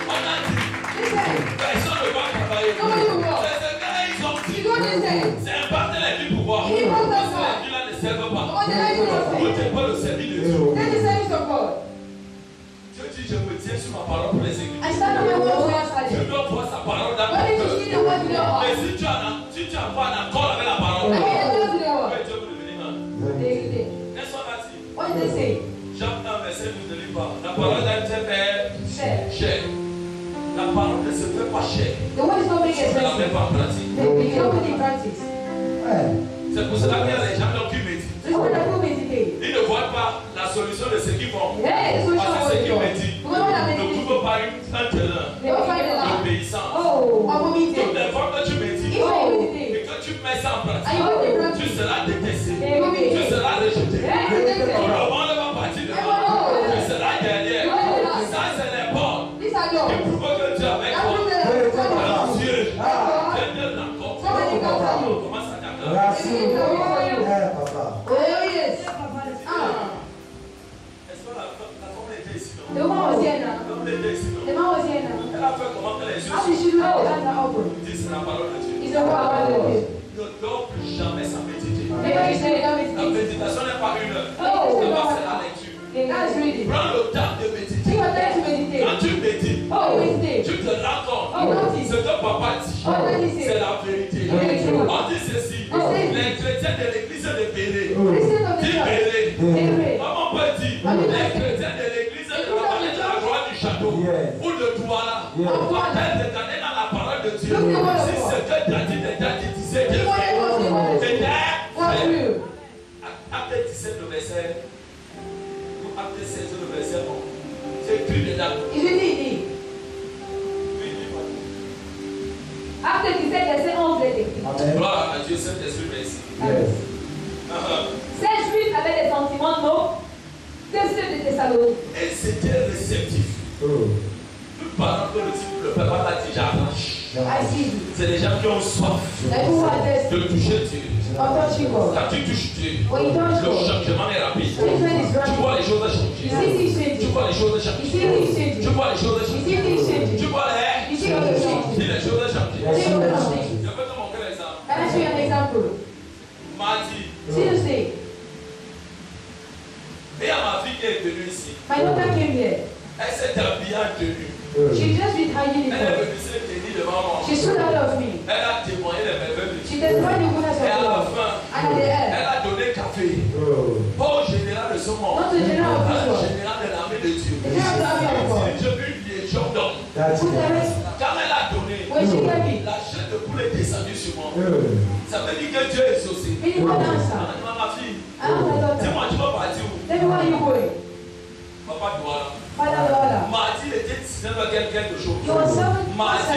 On a dit, personne ne va travailler. Les gars, ils ont dit, c'est imparter les vies pour voir. Les vies-là ne servent pas. Vous n'êtes pas le service de Dieu. Dieu dit, je me tiens sur ma parole pour les exécuter. Je dois voir sa parole dans mon cœur. Mais si tu as pas un accord avec la parole, Dieu veut devenir un. Qu'est-ce qu'on a dit? Jacques 1, verset 12 ne lit pas. La parole d'un Dieu fait chair. La parole ne se fait pas chair. On ne la met pas en pratique. C'est pour cela qu'il y a les gens qui méditent. Ils ne voient pas la solution de ce qu'ils font. Parce que ce qu'ils méditent ne trouvent pas un terrain d'obéissance. Toutes les fois que tu médites et que tu mets ça en pratique, tu seras détesté. Tu seras rejeté. Ton roman ne va partir de toi. Tu seras derrière. Ça, c'est les portes qui prouvent que Dieu est avec toi. Dieu, Dieu encore. Comment ça t'accorde? hands are open. Dis, c'est la parole de Dieu. It's the word of God. Ne dors plus jamais sans méditer. Never you say don't La meditate. méditation n'est pas une heure. Oh. C'est la lecture. That's reading. Prends le temps de méditer. Take your time to meditate. Quand tu médites, Oh, meditate. tu te rends compte. Oh, notice. Ce que papa dit, Oh, what is it? c'est la vérité. Very true. On dit ceci. Oh. Les chrétiens de l'église de Béret. Listen to the Dis church. Béret. They pray. Comment on peut dire les chrétiens de l'église de la vallée de la gloire du château Yes. ou de Douala va-t-elle regarder dans la parole de Dieu Look at what si it was. ce que David et David disaient He wanted to see what it c'était was true. Acte 17 le verset ou Acte 16 le verset 1 c'est écrit dedans. Is it easy? Acte 17, verset 11 est écrit. Amen. Gloire à Dieu, Saint-Esprit, merci. Yes. Ces Juifs avaient des sentiments nobles que ceux de Thessalonique. Et c'était réceptif. Oh. Toute parole que le papa a dit, j'arrache. I see. C'est les gens qui ont soif Like who are this? de toucher Dieu. Untouchable. Quand tu touches Dieu, When you touch le God, changement est rapide. treatment is Tu rapid. vois les choses You changer. see things Tu changing. vois les choses You changer. see things Tu changing. vois les choses You see changer. things changing. Tu vois You see other si changing. les choses changer. Yes. See other changing. Je peux te montrer l'exemple. Can I show you an example? Mardi, Tuesday, et à ma fille qui est venue ici, my daughter came here. elle s'est habillée en tenue. She just with her Elle est uniform. venue se tenir devant moi. She stood out of me. Elle a témoigné les merveilles de Dieu. She testified the goodness of Et à la God. fin, And at the end, elle a donné café. Oh. Pas au général de ce monde. not the general of Au this world. général de l'armée de Dieu. The general of the army of God. J'ai vu une légion d'hommes. That's Put the it. rest. Quand elle a donné, When she gave me, la chair de poule est descendue sur moi. Oh. Ça veut dire que Dieu est exaucé. meaning God answer. Ma fille, I asked my daughter, dis-moi, tu vas partir où? tell me where you going? Papa doit là. Father, daughter. Mardi, il était 19 h quelque chose. You were 7 Mardi,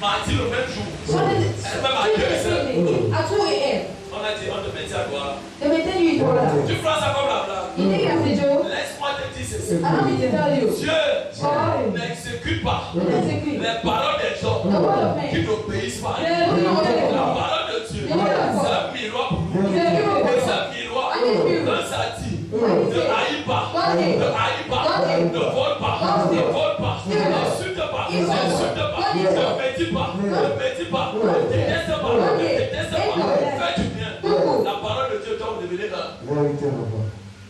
mardi le même jour. Sunday, Elle-même à 2 heures. evening, at 2 a.m. On a dit, on te mettait à Douala. They may tell you it was. Tu prends ça comme la blague. You think I'm the joke? Laisse-moi te dire ceci. Allow me to tell you. Dieu God n'exécute pas execute les paroles des the hommes word of qui man. n'obéissent pas. They do not obey La God. parole de Dieu, The word of c'est God. un miroir pour nous. It's a miracle. C'est un miroir. Quand ça dit, ne haïs pas, ne haïs pas, ne vole pas, ne vole pas, n'insulte pas, n'insulte pas, ne médite pas, ne médite pas, ne déteste pas, ne déteste pas, fais du bien. La parole de Dieu doit devenir un. Vérité, papa.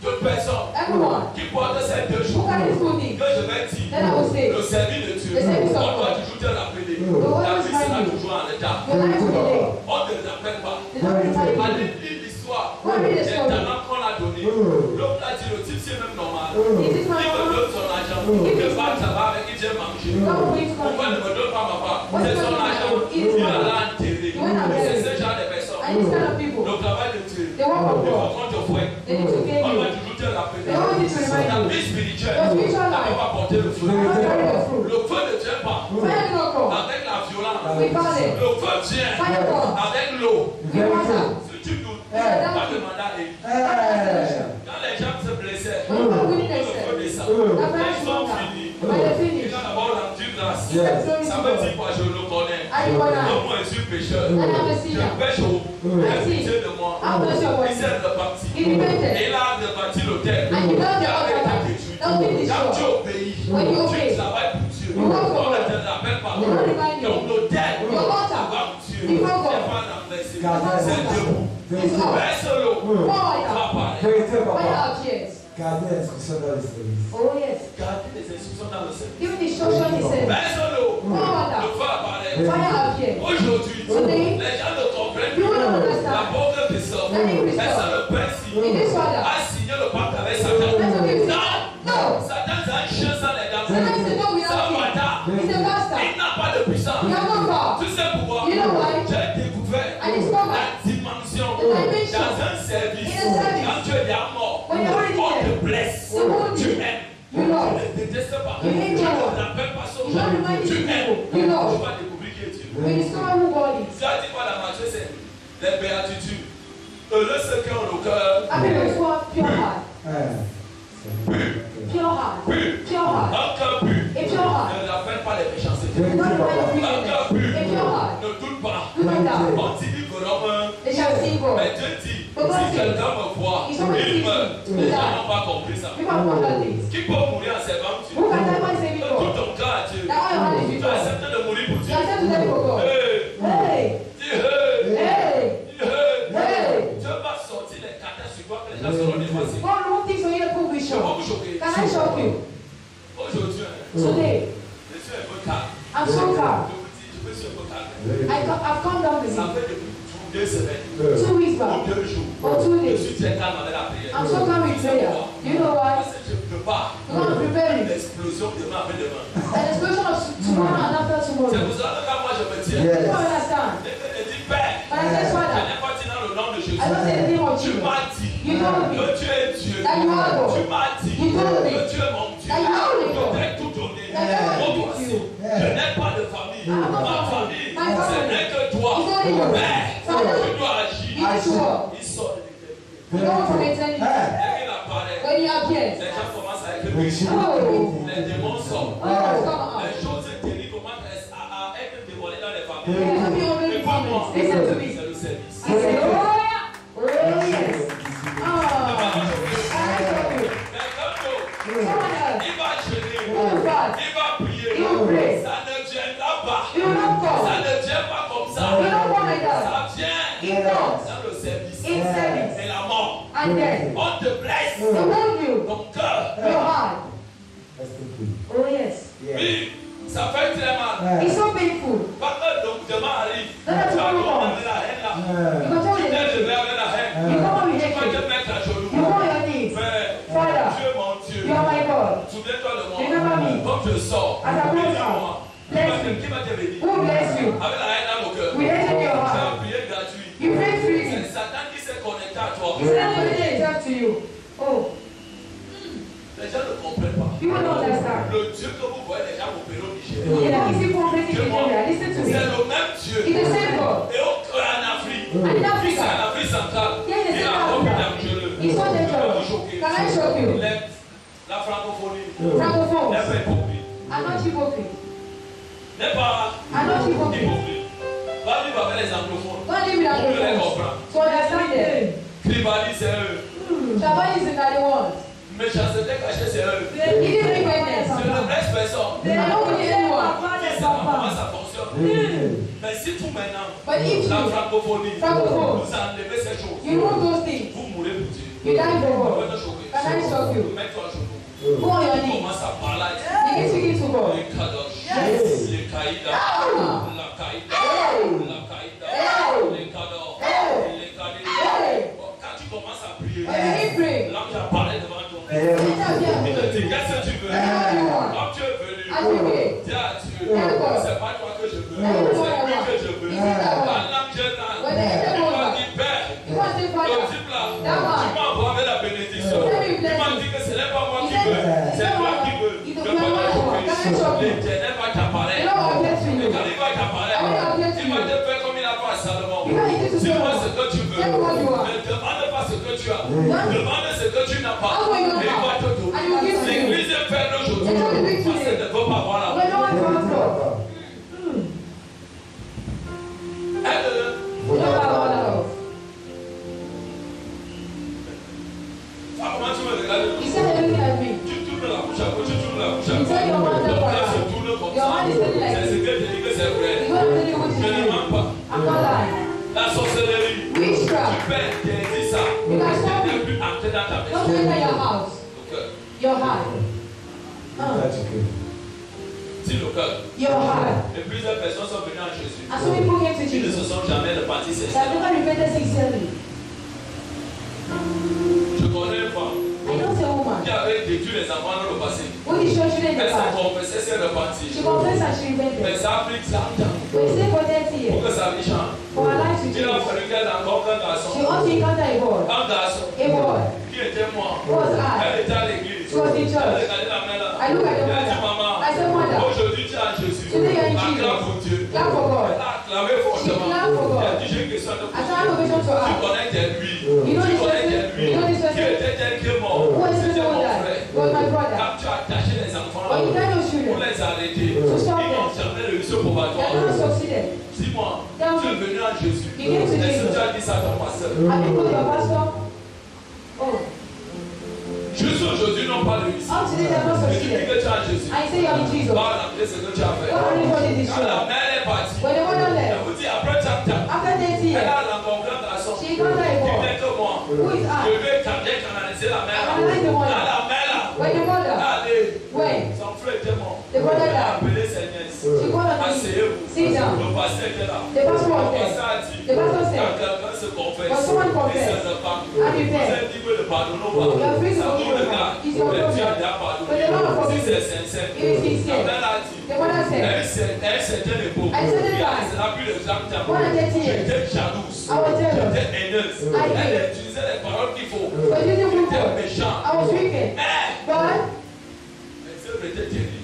Toute personne Everyone qui porte ces 2 who jours carries good things, que je vais dire, then I will say, le service de Dieu, Le service on of doit God. toujours te rappeler. The word La is vie sera right. toujours en retard. Your life will delay. On ne te rappelle pas. The Lord will tell you. Allez lire l'histoire Go and read the des story. talents qu'on a donnés. Mm. L'homme a dit le type c'est même normal. Is this Il my me mama? donne son argent. Mm. Que part ça va avec qui j'ai mangé. God will bring Pourquoi ne to me donne pas ma part? What's C'est the son matter? argent. It is Il my l'a enterré. You went and C'est buried. ce genre de personnes. And this kind of people, Le travail de Dieu. they work of Il faut God. qu'on te fouette. They need to get On you. doit toujours te rappeler. They always need to remind La you. vie spirituelle, Your spiritual on life. va porter le feu. You must carry the fruit. Le feu ne vient pas Fire do not come. avec la violence. With violence. Le feu vient Fire comes. avec l'eau. With water. Si tu doutes, Yeah. va demander à Élie. Hey. Quand les gens se blessaient, When you are winning le feu themselves, descend. the Quand fire ils is sont water. finis, When they il finish, a d'abord rendu grâce. Yes. Ça veut dire quoi? Je le connais. I recognize. Comme moi, je suis pécheur. I am a Je sinner. pêche au I see. pitié de moi. Have mercy upon Il me. s'est reparti. He repented. Et il a reparti l'autel. And he built the Il avait altar. été détruit. Now be Quand tu destroyed. obéis, When you tu obey, travailles pour Dieu. you work for On ne God. te rappelle pas. They don't remind you. Donc l'autel, Your altar. va pour Dieu. Before God. C'est pas renversé. Gardez C'est debout. Vérité. Verse l'eau. Pour Va water. parler. Vérité, Fire papa. out tears. Gardez l'instruction dans le service. Oh yes. Gardez les instructions dans le service. Give the instruction he said. Verse l'eau. Pour water. Le feu apparaît. Fire out tears. Aujourd'hui, Today, les gens ne comprennent you will not plus. understand. La pauvre personne, Let me elle restore. s'est le Perse In this order. a signé le pacte avec Satan. That's what he said. Non, No. Satan a un chien sans les dents. Satan is the dog C'est without un feet. bâtard. He's a bastard. Il n'a pas de puissance. He has no power. Tu sais pourquoi? You know why? J'ai découvert I discovered la dimension the dimension dans un service. in a service. Quand tu es déjà mort, When you're already on dead. te blesse. The wound Tu you. aimes. You love. Tu ne détestes pas. You hate Tu ne God. rappelles pas son You don't nom. remind Tu people. aimes. You Tu love. vas découvrir qui est Dieu. We discover who God is. Tu as dit quoi la marche, c'est les béatitudes. Heureux ceux qui ont le cœur Happy those who have pure heart. pur. Pure heart. Pur. Pure heart. Un cœur pur. A pure heart. Ne rappelle pas les méchancetés. Do not remind Un wickedness. cœur pur. A pure heart. Ne doute pas. Do not doubt. On dit que l'homme, They shall see God. mais Dieu dit, But God si says, quelqu'un me voit, if somebody il sees meurt. me, Les he gens dies. n'ont pas compris ça. People have not done this. Qui peut mourir en servant Dieu? Who can die by saving Donne tout God? ton cœur à Dieu. That all your heart is Tu with as God. accepté de mourir pour You Dieu. accept gens seront dépassés. God won't think so you will be Je vais vous shocked. choquer. Can I shock you? Aujourd'hui, Today, je suis un peu calme. I'm so calm. Je vous dis, je me suis un peu calme. I've come down with Ça you. fait depuis 2 semaines. 2 weeks Ou back. 2 jours. Or 2 Je days. suis très calme avec la prière. I'm so calm with prayer. You know why? Parce que je ne peux pas. We're going to prepare you. L'explosion demain après demain. An explosion of tomorrow and after C'est tomorrow. pour cela que quand moi je me tiens, You don't understand. je dis Père, But I just je Father, n'ai pas dit dans le nom de Jésus. I don't say the name of Tu Jesus. m'as dit You told me que tu es Dieu. that you are God. Tu m'as dit You told me que tu es mon Dieu. that you are the Je God. t'ai tout donné. That I Mon want to voici. give you. Je n'ai pas de famille. I have no Ma family. famille, My ce family. n'est que toi. It's only you. Père, Father, tu dois agir. you need to work. Il sort de l'éternité. You don't want to maintain you. Dès qu'il apparaît, When you appear, les gens commencent à écrire. oh, Les démons sortent. oh, come out. Les choses terribles commencent à être dévoilées dans les familles. Yeah, have you already promised? Listen to me. C'est le service. I say, oh, oh, yes. Oh, Mais I love you. comme Someone else. il va gêner, Oh, God. il va prier, You will pray. ça ne viendra pas. You will not Ça come. ne vient pas comme ça. You don't come like that. Ça vient It comes dans le service. in service. Et la mort. And then, On te blesse. they wound you. Ton cœur. Your heart. Oh, yes. Oui, ça fait très mal. It's so painful. Parce que donc demain arrive. Tu Non, non, vas tu vas tomber pas. avec la haine là. You can tell Tu me t'es the levé avec la haine. You come on with Tu vas te hatred. mettre à genoux. You go on your knees. Père, Father, Dieu mon Dieu. you are my God. Souviens-toi de moi. Remember me. Comme je sors. As I go bénis-moi. out, bless me. Qui va te bénir? Who bless you? Avec la haine dans mon cœur. We hate in your Tu heart. as prié gratuit. You pray freely. C'est Satan qui s'est connecté à toi. It's not limited itself to you. Oh, Les gens ne comprennent pas. you will not understand. Le Dieu que vous voyez déjà opérer au Nigeria. Yeah, is it prophetic in Nigeria? Listen to C'est me. le même Dieu. It's the same God. Et en Afrique. And in C'est Africa, en Afrique centrale. Yeah, Il c'est a ça. encore plus dangereux. It's so Je vais dangerous. vous choquer. Can I shock you? La francophonie Francophones n'est pas hypocrite. are not hypocrites. N'est pas Are not hypocrites. hypocrite. Va vivre avec les anglophones. God live with Pour mieux les Africans. comprendre. To understand them. Tribali, c'est eux. Shabbat is the Nadi ones. Méchanceté cachée, c'est eux. He didn't bring witness. C'est une vraie personne. They are not with anyone. C'est comment ça fonctionne. Mais si tout maintenant, But if la you, francophonie, Francophone, vous enlevez ces choses, you know those things, vous mourrez pour Dieu. you die for Vous God. êtes choqué. Can I shock you? Mets-toi à genoux. Go on your knees. Commence à parler. Begin speaking to God. Les kadosh, Yes. les kaïda, Ah. la kaïda, Hey. la kaïda, Hey. les kadosh, Hey. les kadé. Hey. Quand tu commences à prier, When you need pray, l'ange apparaît devant toi. intervene. Il te dit, qu'est-ce que tu veux? Whatever you want. Comme tu es venu, As you pray. dis à Dieu, Tell God. c'est pas toi que je veux, Tell God c'est lui what que je veux. Is it that one? Pendant que je t'en- When the angel il goes m'a back, dit, Père, you want to say, le Father, type là, that one. tu m'envoies avec la bénédiction. Let me bless Il m'a you. dit que ce n'est pas moi He qui said, veux, c'est toi qui veux. He's Je the peux one te who choquer. can I shock you? L'éternel va t'apparaître. The Lord will appear to you. L'éternel va t'apparaître. I will appear to Il va you. te faire comme il a fait à Salomon. You know, he did to Dis-moi Solomon. ce que tu veux. Tell me what you want. Ne demande pas ce que tu as. Don't- Demande ce que tu n'as pas. Ask what you don't Et il va have. te donner. And he will give to you. L'église est faite aujourd'hui. It's not the big Parce qu'elle ne veut pas voir la When no one comes up, Elle, you don't have all love. comment tu me regardes? He said everything at me. Tu tournes la bouche à gauche, tu tournes la bouche à You gauche. tell your mother Ton what cœur se I tourne comme Your ça. hand is telling like C'est ce this. que je dis que c'est vrai. He's going to tell you what Je to ne do. mens pas. I'm not lying. La sorcellerie. Witchcraft. Tu peux interdire ça. You can stop Tu ne it. plus entrer dans ta Don't maison. enter your house. Le cœur. Your heart. Dis le cœur. Your heart. Et plusieurs personnes sont venues à Jésus. And so people came to Ils ne se Jesus. sont jamais repentis They have sincèrement. never repented sincerely. Je connais une femme I know a woman qui avait détruit les enfants dans le passé. who destroyed children in the Elle s'est past. confessée, s'est repentie. She confessed and she Mais repented. ça a pris 30 ans But it stayed for 30 pour years que sa vie change. for her life to Il a change. fallu qu'elle rencontre un garçon. She also encountered a boy. Un garçon A boy. qui était moi. Who was I? Elle était à l'église. She was in Elle church. regardait la main là. I look at the Elle a dit, mother. maman, I said, mother, aujourd'hui tu es à Jésus. today you're in Acclame Jesus. pour Dieu. Clap for God. Elle a acclamé fortement. She clapped for God. Elle a dit, j'ai une question de I said, I have a question to Tu ask. connais quel lui? You know Tu this connais person? quel lui? You know this Qui person? était tel qui est mort? Who is this C'était one mon that frère. was my brother? Quand tu as attaché les enfants là, When you tell your pour children, les arrêter, To stop ils n'ont them. jamais réussi au they probatoire. are not succeeded. Dis-moi, Tell tu es me. venu à Jésus. You came to Est-ce que Jesus. tu as dit ça à ton pasteur? Have you told your pastor? Oh, Juste aujourd'hui, non pas de ici. up to this, they have not Mais tu dis succeeded. que tu es à Jésus. I say you're in Jesus. Va rappeler ce que tu as fait. What only God is Quand la destroyed. mère est partie, When the mother elle left, vous dit après chapter, after 30 elle years, a rencontré un garçon she qui encountered a boy était que moi. who Who is I? Je vais canaliser la mère. Analyze the mother. La mère là. When the mother. Allez. When Son frère était mort. the brother Elle a died. appelé ses nièces. She called on me. Asseyez-vous. Sit down. Le pasteur était là. The pastor was Le there. pasteur a dit. The pastor said, Quand quelqu'un se confesse, when someone il confess, se repent. and repent, Vous êtes libre de pardonner ou pas? you are free to Ça vous forgive regarde. It's your Mais Dieu a problem. déjà But the pardonné. Lord Si forgives c'est you. sincère. It is sincere. La mère a dit. The mother said, Elle s'était époque. I said it Il a right. plus les âmes More than 30 years. J'étais jalouse. I was jealous. J'étais haineuse. I Elle did. utilisait les paroles qu'il faut. But you didn't J'étais move méchant. I was wicked. But Mes œuvres étaient terribles.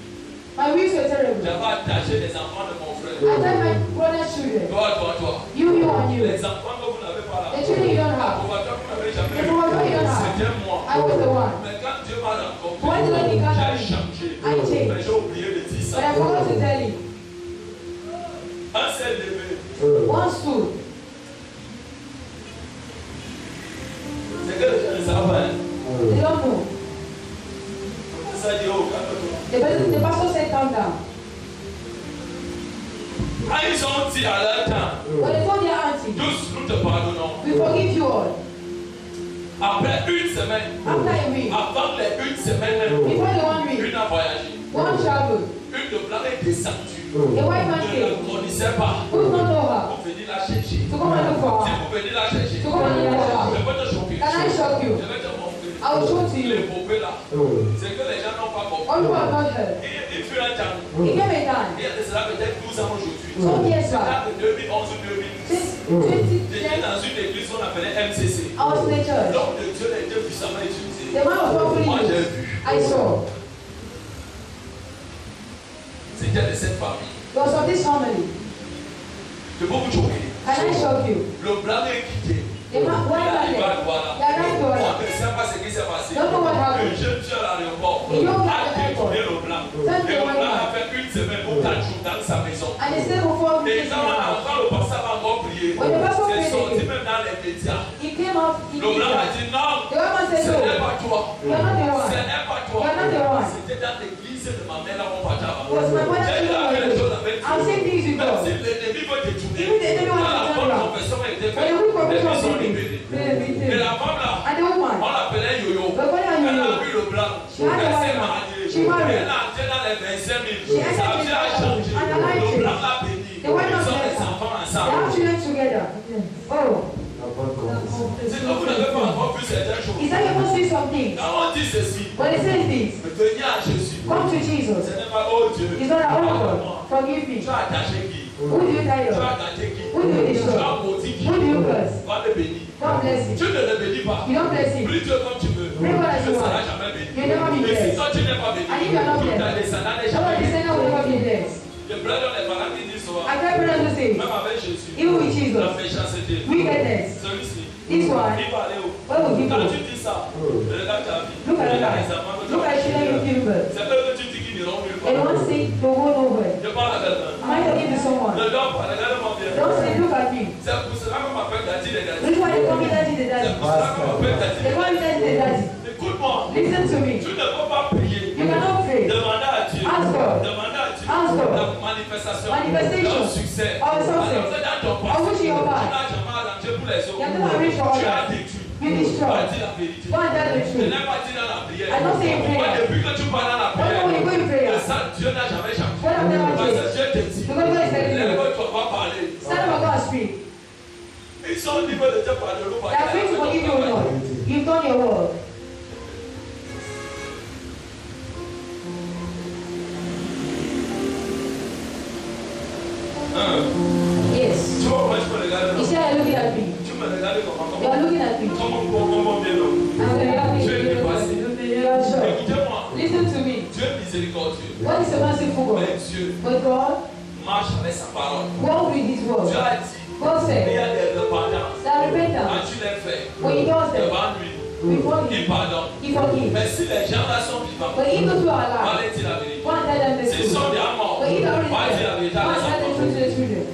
my ways were terrible. J'avais attaché les enfants de mon frère. I tell my brother's children, Toi. you and you. Les enfants que vous n'avez pas là. The children you don't have. Pour toi, vous n'avez jamais The eu. provider you don't have. C'était moi. I was the one. Mais quand Dieu m'a rencontré, When the Lord encountered j'ai me, changé. I changed. Mais j'ai oublié de dire But I ça. forgot to tell you. Un s'est levé. One stood. C'est que les gens ne savent pas. They don't know. Ça dit, oh, calme-toi. The pastor said, calm down. Ah, ils ont dit à leur temps, But they told their auntie, tous nous te pardonnons. we forgive you all. Après une semaine, After a week, avant les une semaine, before the 1 week, une a voyagé. one traveled. Une de blanc est descendue. A white man Je ne came. la connaissais pas. Who did not know her? Vous venez la chercher. To come and look for Si her. vous venez la chercher, To come and look for je her. vais te choquer. Can I shock you? Je vais te montrer. I will show to you. Les poupées là, c'est que les gens n'ont pas compris. All who have not heard. Il fut un temps. It came a time. Il y a de cela peut-être 12 ans aujourd'hui. 12 years C'est back. là de 2011 ou 2012. Since J'étais 2010, dans une église qu'on appelait MCC. I was in the church. L'homme de Dieu a été puissamment utilisé. The man was powerfully Moi j'ai used. vu. I saw. C'était de cette famille. It was of this family. Je peux vous choquer. Can I shock you? Le blanc est quitté. The man, Il why arrive not à there? Douala. They arrived to On us. ne sait pas ce qui s'est passé. Don't know what happened. Un jeune tueur à l'aéroport A young man a at the airport. détourné le blanc. Sent Et the le white blanc man. a fait une semaine ou 4 jours dans sa maison. And they stayed for 4 Et weeks in the house. quand le pasteur va encore prier, When the pastor c'est prayed sorti again, même dans les médias. he came out in Le blanc a the dit non, The white man said, ce n'est no, pas toi. you are not the Ce one. n'est pas toi. You are not the one. C'était dans l'église de ma mère à mon pajama. Was my mother J'ai telling fait les choses you? avec I've seen things with Même God. si l'ennemi veut te tourner, Even the enemy wants quand to la turn bonne around. confession a été When faite, the good les confession filles sont was libérées. made, Et la femme là, and the woman, on l'appelait Yo-Yo. But what are you Elle a doing? vu le blanc. She had a Elle s'est white man. mariée. She married. Elle a entré dans les 25 000. She entered Sa in vie a the changé. and her life Le changed. blanc l'a béni. The white man Ils ont blessed des her. enfants They ensemble. have children together. Oh, C'est que vous n'avez pas encore vu certaines choses. is that you must see something? Quand on dit ceci, When it says this, venez à Jésus. come to Jesus. Ce n'est pas, oh Dieu, It's not a oh God, pardonne-moi. forgive me. Tu as attaché qui? Who do you tie Tu up? as attaché qui? Who do you Tu destroy? as maudit qui? Who do you curse? Va le bénir. God bless Tu you. ne le bénis pas. You don't bless him. Prie Dieu comme tu veux. Pray what Tu ne you want. seras jamais béni. You'll never be Mais si blessed. toi tu n'es pas béni, And if you are not tout ta blessed, descendant n'est our jamais béni. descendant will never be blessed. Je pleure dans les parents qui disent souvent, I tell brothers to say, même avec Jésus, even with la Jesus, méchanceté. wickedness, Celui-ci, this one, il va aller où? where will he Quand go? tu dis ça, regarde ta vie. Look at Regarde that. les enfants que tu Look as at children you créés. give birth. C'est eux que tu dis qu'ils n'iront nulle And part. one say, to go nowhere. Je parle à quelqu'un. Am I talking to someone? Ne dors pas, regarde-moi bien. Don't say, look at me. C'est pour cela qu'on m'appelle Daddy les Daddy. This is why they call me daddy the C'est daddy. pour cela qu'on m'appelle Daddy. They call me daddy the daddy. Écoute-moi. Listen to me. Tu ne peux pas prier. You cannot pray. Demander à Dieu. Ask God. Demander à Dieu. Ask God. La manifestation. Manifestation. D'un succès. Of success. Alors, c'est dans ton I passé. wish you Tu were back. n'as jamais arrangé pour les autres. You have never arranged for Tu as others. détruit. You destroy. Va dire la vérité. Go and tell the Je truth. n'ai pas dit dans la prière. I don't say in Pourquoi prayer. depuis que tu parles dans la Why prière, don't we go in prayer? que ça, Dieu n'a jamais changé. God has never Parce que changed. Dieu te dit, Because God is telling you. lève-toi, va parler. Stand up and go and speak. Ils sont libres de te pardonner ou pas. They are free to forgive you or not. You've done your work. Yes. Tu vois, moi, je me regarde. You say you're looking at me. Tu me regardes comment? You are looking at me. Comment bien non? I'm very happy. Dieu est dépassé. You are sure. Écoutez-moi. Listen to me. Dieu est miséricordieux. God is a merciful God. Mais Dieu But God, marche avec sa parole. walk with His word. Dieu a dit, God il y said a des repentances. that Quand repentance, tu les fais when He does them, devant lui, before il Him, pardonne. He forgives. Mais si les gens là sont vivants, But if those who are va alive, leur dire la vérité. go and tell them the S'ils sont truth. déjà morts, But if they're already va dire la dead, vérité go à and les tell the enfants. truth to the children.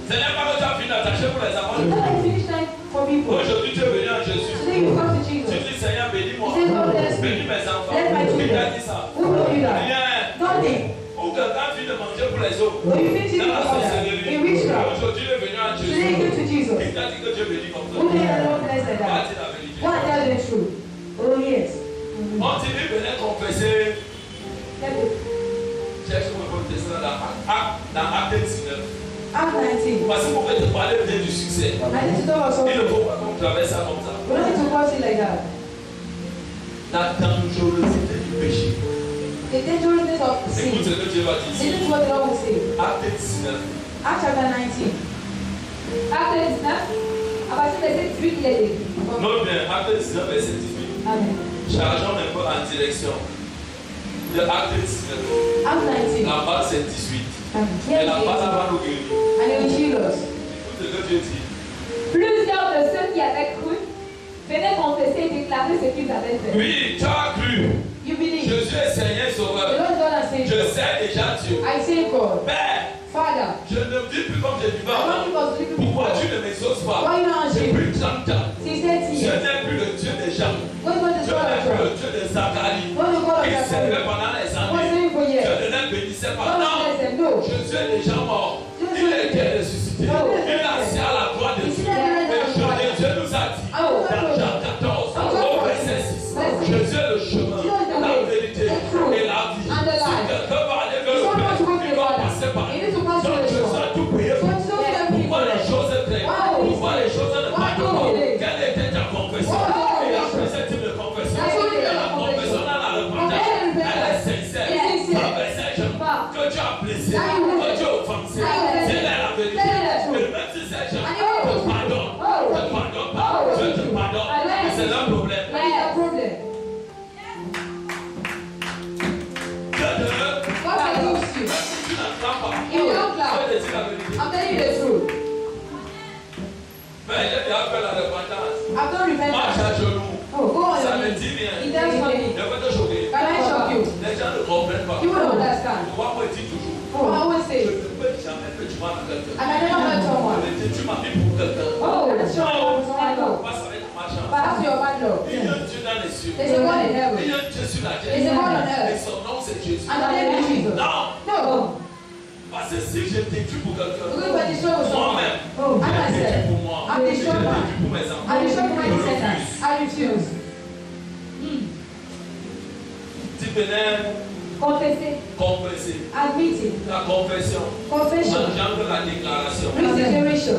Ce n'est pas que tu as fini d'attacher pour les enfants. It's not like finish time for people. Aujourd'hui, tu es venu à Jésus. Today you come to Tu Jesus. dis, Seigneur, bénis-moi. He says, Lord, bless me. Bénis mes enfants. Bless my Qui t'a children. dit ça? Who told you that? Rien. Nothing. Ou quelqu'un finit de manger pour les autres. When you finish Dans eating la for others, sorcellerie. in witchcraft, Aujourd'hui, il est venu à today you Jésus. came to Jesus. Il t'a dit que Dieu bénit comme ça. Who they don't bless like that? Go and tell the truth. Oh yes. Continue de les confesser. Cherche mon protestant dans Acte 19. Acte 19. Parce que pour te parler bien du succès, il ne faut pas qu'on traverse ça comme ça. We don't need to cross it like that. La dangerosité du péché. The dangerousness of sin. Écoute ce que Dieu va dire. This is what the Lord will say. Acte 19. Acte chapter 19. Acte 19, à partir du verset 18, il est écrit. Note bien, Acte 19, verset 18. Amen. Chargeons un peu en direction de Acte 19. Acte 19. La base c'est 18. Amen. Et la base va nous guérir. And he will heal us. Écoute ce que Dieu dit. Plusieurs de ceux qui avaient cru venaient confesser et déclarer ce qu'ils avaient fait. Oui, tu as cru. You believe. Jésus est Seigneur The Sauveur. Lord is God and Je Savior. sais déjà Dieu. I say God. Père, Father. je ne vis plus comme je vivais I avant. want you to live Pourquoi before. tu ne m'exauces pas? Why you not J'ai answering? pris 30 ans. Since 30 Je years. n'ai plus le Dieu des gens. What was the Je story n'ai plus le of Dieu de Zacharie. What was the God of Il servait Zachariah? pendant les What's années. doing for Je years? ne les bénissais pas. God Non, bless them. No. Jésus est déjà mort. Il était ressuscité. Il est assis à la droite de Dieu. Et Dieu nous a dit dans Jean 14, au verset 6, Jésus est le chemin, la vérité et la vie. Si quelqu'un va aller vers le Père, il doit passer par lui. Donc Jésus a tout payé pour nous. Pourquoi les choses étaient? Pourquoi les choses ne marchent pas? Quelle était ta confession? Il a pris ce type de confession. Et la confession dans la repentance, elle est sincère. Ta message que tu as blessé, que tu as offensé, c'est la vérité. Et même si ces gens te pardonnent, pas, Dieu te pardonne. Et c'est leur problème. What is the problem? Dieu te veut. God forgives you. Même si tu n'entends pas, If you don't clap, Dieu te dit la vérité. I'm telling you the truth. Mais j'ai déjà fait la repentance. I've done Marche repentance. à genoux. Oh, go on Ça your me knees. dit rien. It tells me. Je vais te choquer. Can I shock you? Les gens ne comprennent pas. You won't understand. Moi, moi, je dis toujours. Oh, I always Je say. ne peux jamais que tu m'as quelqu'un. And I never met someone. Tu m'as mis pour quelqu'un. Oh, that's Non, right. passe avec ma chance. But that's your bad luck. Il y a un Dieu dans les cieux. There's a God in Il y heaven. a un Dieu sur la terre. There's a God on Et earth. son nom, c'est Jésus. And the name is Jesus. Non, No. parce que si je t'étudie pour quelqu'un, We're going to destroy with someone. moi-même, Oh, I je t'étudie myself. pour moi. I'm Je destroyed t'étudie one. pour mes enfants. I destroy my Je descendants. refuse. I refuse. Tu venais Confesser, confesser. Admitting. La confession Confession. engendre la déclaration. Brings declaration.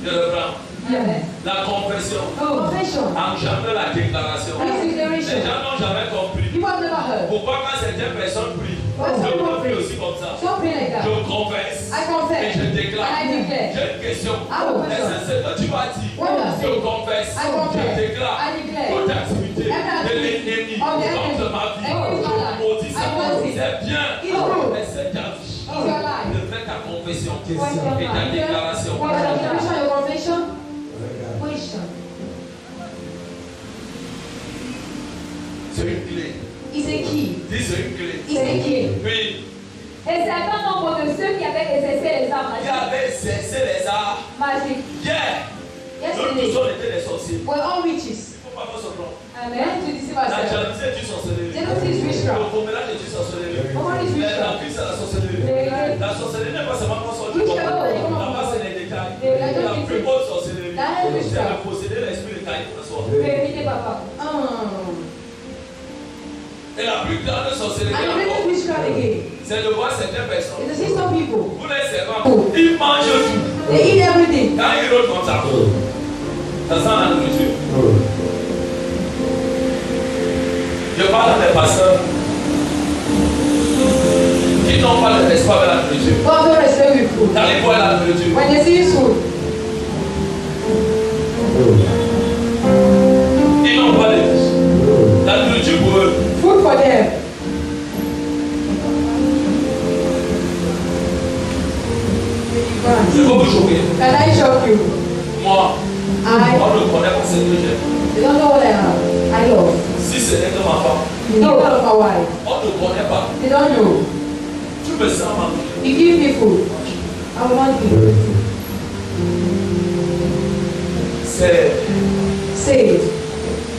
Je reprends. Amen. La confession Confession. engendre la déclaration. Brings Les declaration. gens n'ont jamais compris. People have never heard. Pourquoi quand certaines personnes prient, Why some je people prie pray? aussi comme ça. Don't pray like that. Je confesse. I confess. Et je déclare. And I declare. J'ai une question. I have a question. Est-ce que c'est que tu vas dire? What do I say? Je confesse. I confess. Je déclare. I declare. Toute activité Every de activity l'ennemi of the enemy. contre ma vie. Against my life. Je maudis ça. I maudis. C'est bien. It's good. Mais c'est ta vie. It's your life. De faire ta confession What's your et ta life? déclaration. What's your declaration, your confession? Regarde. Question. C'est une clé. It's a key. Dis c'est une clé. It's a key. Oui. Et certain nombre de ceux qui avaient exercé les arts Il y magiques, avait cessé les arts. Hier, nous tous Yesterday, on était des sorciers. we're all witches. Il ne faut pas faire semblant. We have to deceive La ourselves. jalousie est une sorcellerie. Jealousy is Le witchcraft. commérage est une sorcellerie. What is La witchcraft? vie, c'est la sorcellerie. La sorcellerie n'est pas seulement qu'on sort du corps. Là-bas, c'est les détails. La plus haute sorcellerie, c'est de posséder l'esprit de Caïn en soi. vérité papa. Et la plus grande sorcellerie And the greatest encore, witchcraft again c'est de voir certaines personnes. is to see some people. Vous les servants, ils mangent tout. They eat everything. Quand ils rôdent comme ça, ça sent la nourriture. Je parle des pasteurs qui n'ont pas de respect avec la nourriture. God don't respect with food. T'allez voir la nourriture. When they see food, Ils n'ont pas de vie. La nourriture pour eux. food for them. Je vais vous choquer. Can I shock you? Moi, I on ne connaît pas ce que j'aime. they don't know what I have. I love. Si ce n'est que ma femme, You know one of my wife. on ne connaît pas. They don't know. Tu me sens mal. You give me food. I want you. C'est Say it.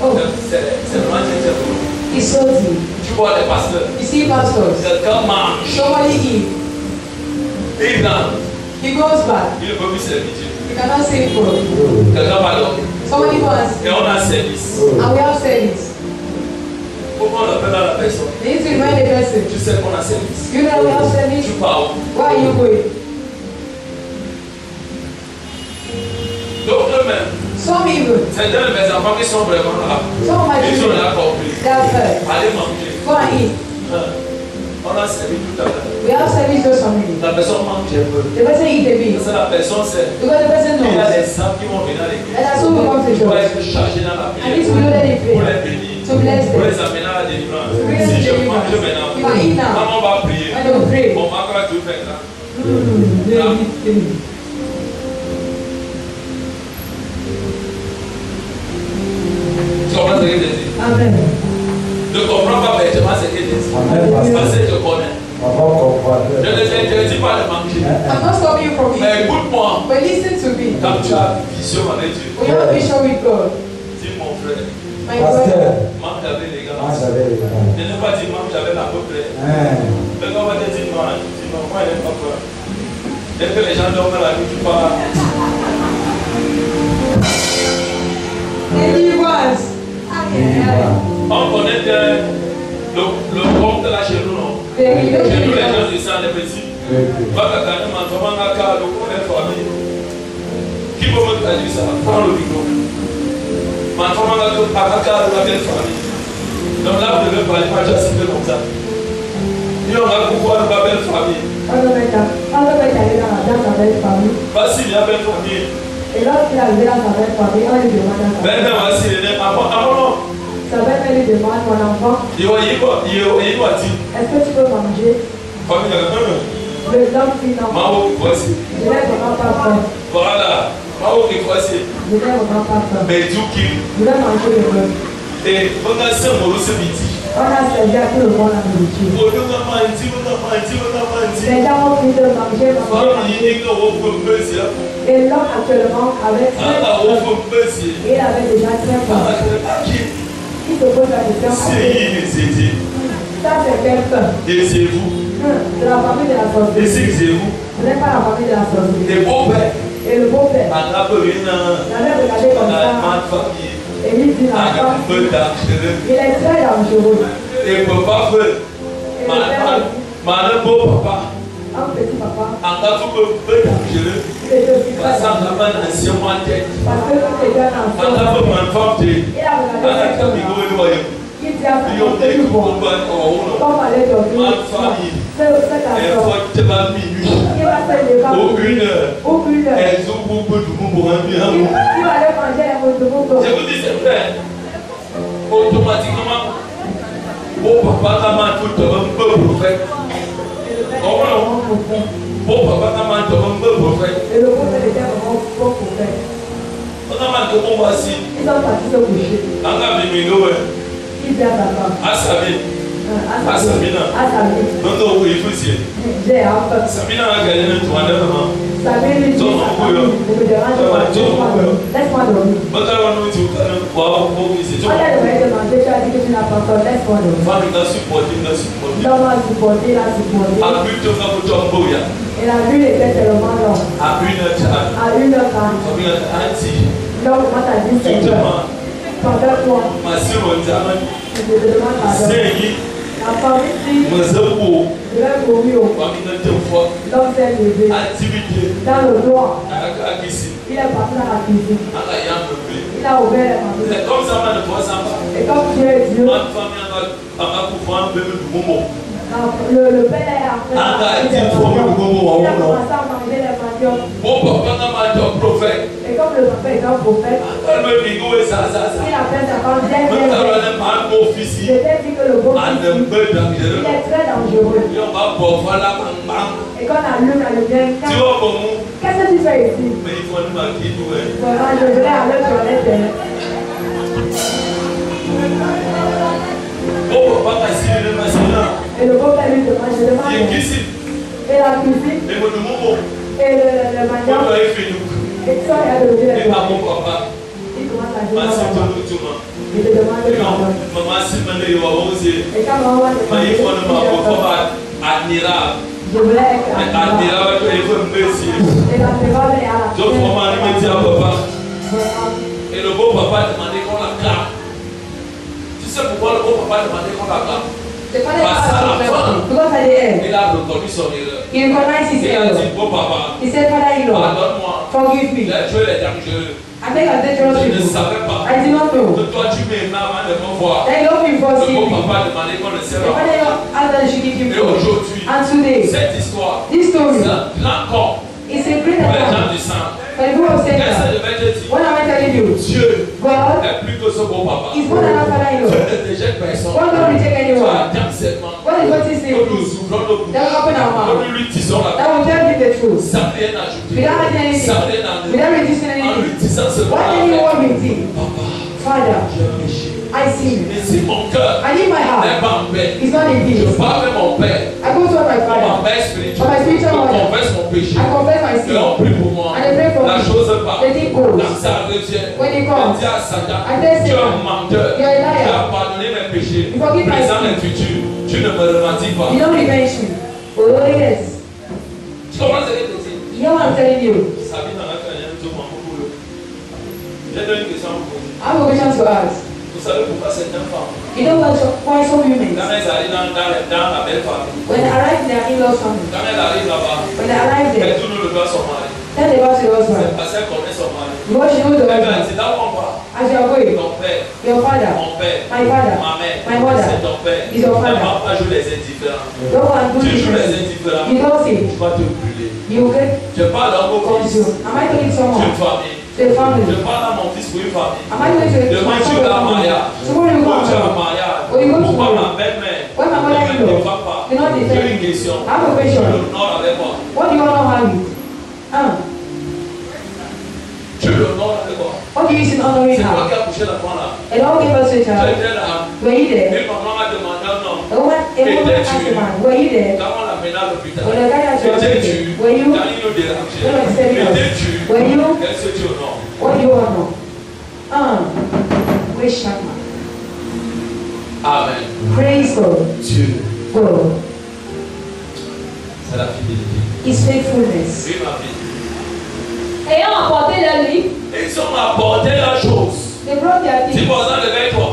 Oh, vraiment très it's salty. Tu vois les pasteurs. You see pastors. Quelqu'un mange. Somebody eat. Et il rentre. He goes back. Il ne peut plus servir Dieu. You cannot save food. Quelqu'un va dormir. Somebody wants. Et on a service. And we have service. Comment on appelle la personne? You need to remind the person. Tu sais qu'on a service. You know we have service. Tu pars. Why are you going? D'autres même. Some even. C'est de mes enfants qui sont vraiment là. Some of my Ils sont children. là compris. That's right. Allez manger. Go and eat. On a servi tout à l'heure. We have service just some minutes. La personne mange un peu. The person eat a bit. C'est la personne, c'est. Because the person Il y a knows. des saints qui vont venir à l'église. And that's who we come to Tu dois church. être chargé dans la I prière. need to be loaded in Pour prayer. les bénir. To bless Pour them. les amener à la délivrance. bring them Si to je deliverance. mange maintenant, You can eat now. quand on va prier, When you pray. on va quand tout faire là. Tu comprends ce que je dis? Amen. Ne comprends pas bêtement ce que je dis. Parce que je connais. Je ne t'interdis pas de manger. I'm not stopping you from Mais eating. écoute-moi, But listen to me. quand tu as vision avec Dieu, We have a vision with God. dis mon frère, My brother. mange avec les gars. Ne ne pas dire mange avec la peu près. Mais quand on va te dire mange, tu dis non, moi je n'ai pas peur. Dès que les gens dorment la nuit, tu pars. Deliverance. On connaît le compte là chez nous, non? Very, very Chez nous, les gens deliverance. disent ça, les petits. Va regarder ma maman a car le connaît famille. Qui peut me traduire ça? Prends le micro. Ma maman a car la belle famille. Donc là, vous devez parler, pas déjà cité comme ça. Il y a pourquoi la belle famille? Facile, la belle famille. Et lorsqu'il est arrivé dans sa belle famille, on lui demande à sa Ben, mère. voici, avant, Sa belle-mère lui demande, mon enfant, il va dire, est-ce que tu peux manger? famille, L'homme dit non. maman, voici. Je n'ai vraiment pas faim. Voilà, maman, voici. Je n'ai vraiment pas faim. Mais du qui, Je vais manger le bœuf. et on a ce mot, ce midi. On a servi à tout le monde la nourriture. On a menti. Les gens ont pris de manger, manger. Et l'homme actuellement avait très faim. Et il avait déjà très faim. Il se pose la question, ça c'est quel faim? Et vous, C'est la famille de la sorcellerie. Ce n'est pas la famille de la sorcellerie. les beaux-pères, Et le beau-père, on a il avait regardé comme ça. Et il dit l'enfant, il est très dangereux. et papa veut, Et le père, mon beau papa, un petit papa, on a peu dangereux. il est aussi très Parce qu'on dangereux. a un ancien tête. Parce que quand il était un On a enfant, peu un femme tête. il a On a regardé un comme amigo ça. de voyou. Il dit à Ils son ont dit petit que bon, pour comme aller dormir, ma famille, c'est elle un faut te battre minuit. il va se lever Au 1h, ou une heure. elles ont beaucoup de monde pour un bien. Il va aller manger les moutons. Je vous dis, c'est vrai. Automatiquement, au papa, comment tout un peu prophète. Au papa, comment tout un peu prophète. Et le prophète était vraiment bon prophète. On a mal de bon voici. Ils sont partis se coucher. On a mis le Il dit à sa femme, à Sabine. à Sabine, Non, non, il faut essayer. j'ai hâte. Sabine a gagné le tour de maman. Sabine lui dit, ne me dérange pas, laisse-moi dormir. Quand on a dit que nous avons ici, On a demandé de manger, tu as dit que tu n'as pas faim, laisse-moi dormir. femme n'a supporté, n'a supporté. L'homme a supporté, il a supporté. A plus de temps pour tomber, Et la nuit était tellement longue. à 1h30. À 1h40, Famille a dit, l'homme commence à dire, c'est justement, pendant quoi? ma sœur on dit, Je te demande pardon. c'est La famille dit, mon zéro, je vais mourir. famille n'a deux fois, L'homme s'est levé. activité, Dans le noir, à ici, il est parti dans la cuisine. à la yambe. Il a ouvert les familles. C'est comme ça, ma foi, ça va. Et comme Dieu est Dieu, Ma famille a pouvoir un bébé du moment. le père est après. Ah, Il a commencé à manger les mandiocs. Mon papa n'a pas de prophète. Et comme le papa est un prophète, Elle me dit que ça. il appelle sa femme, viens, Mais viens, ça va viens. être un beau fils. Je t'ai dit que le bon Un fils, peu il dangereux. est très dangereux. Et on va pouvoir la maman. Et quand la lune a lumière, Tu vois comment? qu'est-ce que tu fais ici? Mais il faut nous marquer tout. Voilà, je voulais aller sur les terres. Mon papa a signé le masculin. Et le beau-père lui demande, je demande. Il est ici. Et la cuisine, Et mon moment, et le on mandiant, doit y faire nous. et ça, il a levé les Et doigts. à mon papa, Il commence à ma dire, sœur, maman. tout le monde. Il te demande pardon. Maman, si maintenant il va oser. Et quand maman va te Mais il faut nous demander, admirable. Je voulais être admirable que il faut me laisser. Et l'admirable est à la Donc, maman, il me dit à papa. Et le beau papa demandait qu'on la claque. Tu sais pourquoi le beau papa demandait qu'on la claque? Parce qu'à la fin, il a reconnu son erreur. Il a dit, beau papa, pardonne-moi. Forgive me. Les jeux les dangereux. I think I did Je ne savais pas I did not know. que toi tu m'aimais avant de me voir. They love me for Le seeing beau me. papa demandait qu'on ne s'aime The pas. father asked that she give him Et food. aujourd'hui, And today, cette histoire, this story là encore, is a great pour les gens account du sang, for the people of qu'est-ce que Satan. je vais te dire? What am I telling you? Dieu God est plus que ce beau papa. is more than our Dieu father-in-law. ne rejette personne. God don't reject Tu anyone. attends seulement What is what is que nous saying? ouvrons nos bouches, That will open our que mouth. nous lui disons la That will tell you the truth. sans rien ajouter, Without adding anything. sans rien enlever, Without reducing en lui anything. disant seulement What la can you vérité. want me to? Papa, Father, j'ai un péché. I sin. Et si mon cœur I need my n'est heart. pas en paix, It's not in je peace. parle avec mon père, I go to my mon father. père spirituel, For my spiritual je mother. confesse mon péché. I confess my Et sin. on prie pour moi. And I pray for La me. chose part. The thing goes. Quand ça revient, When it je comes. dis à Satan, I tell tu es un Satan, menteur. you are a liar. Tu as pardonné mes péchés, You forgive my présent sin. et futur. Tu ne me remercies pas. You don't revenge me. Oh yes. Tu comprends ce que je dis? You know what I'm telling you? Sabine en a fait un tour en boulot. J'ai donné une question à vous poser. I have a question to ask. Vous savez pourquoi certaines femmes, You know why some women, quand elles arrivent dans la belle famille, when they arrive in their in-laws family, quand elles arrivent là-bas, when they arrive elles there, tournent le doigt à son mari. tell the boss to the C'est husband. parce qu'elles connaissent son mari. Because she knows the Elle va husband. dire, dans mon bras, As you are going, ton père, your father, mon père, my father, ma mère, my mother, c'est ton père. is your Ne father. va pas jouer les indifférents. Don't go and do Tu joues les this. indifférents, You don't see. tu vas te brûler. You will get Je parle à mon fils, consumed. Am I talking to tu someone? une famille. To a family. Je parle à mon fils pour une famille. Am I going to Demain tu vas à un mariage. Tomorrow you go Quand tu as un to mariage, Oh, you go to pourquoi marriage. ma belle-mère When my ne mother-in-law me défend pas? do not J'ai defend une me. question. I have a Tu question. l'honores avec moi. What do you want to have it? Tu l'honores avec moi. What do you use in honoring C'est toi her? qui as couché l'enfant là. And all gave us to Tu her. étais là. Were you there? Une maman a demandé un homme. A woman asked the man, were you there? Quand on l'amène à l'hôpital, When the guy at your étais-tu hospital, were you? quand il nous dérangeait? When I was telling us, Étais-tu were you? Est-ce que tu honores? What do you want to know? Where's Shakma? Amen. Praise God. Dieu, God. c'est la fidélité. His faithfulness. Oui, ma fille. Ayant apporté leur lit, Ils ont apporté la chose. They brought their Si things. vous en réveille-toi.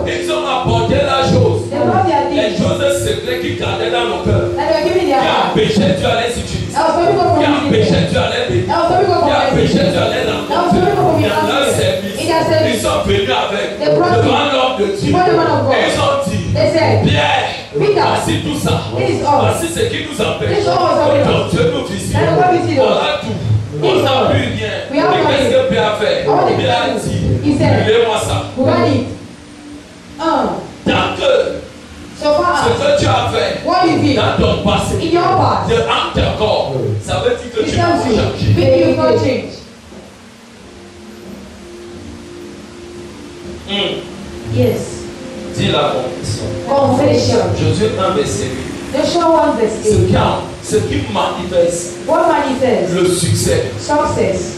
They Ils ont apporté la chose. brought their Les things. choses secrètes qui gardaient dans nos cœurs. And they were giving Qui their heart. empêchaient Dieu à les utiliser. That was stopping God Qui from using empêchaient them. Dieu à les bénir. That was stopping God Qui from blessing empêchaient them. Dieu à les That was stopping God from rencontrer. being Dans leur answered. service, In their service. ils sont venus avec They brought devant it. l'homme de Dieu. Before the man of God. Et ils ont dit, They said, Pierre, Peter, voici tout ça. this is all. Voici ce qui nous empêche. This is all Que stopping ton us. Dieu nous visite. And God visited us. Voilà tout. This On is n'a all. plus rien. We have Et qu'est-ce nothing. que Pierre a fait? All the Pierre a things. dit, He said, brûlez-moi ça. burn it. Tant que So far ce as que tu as fait what you did dans ton passé in your past, te hante encore, ça veut dire que it tu vas tells you, changer. maybe you will change. Yes. Dis la confession. Confession. Josué 1 verset 8. Joshua 1 verse 8. Ce qui manifeste What manifests le succès, success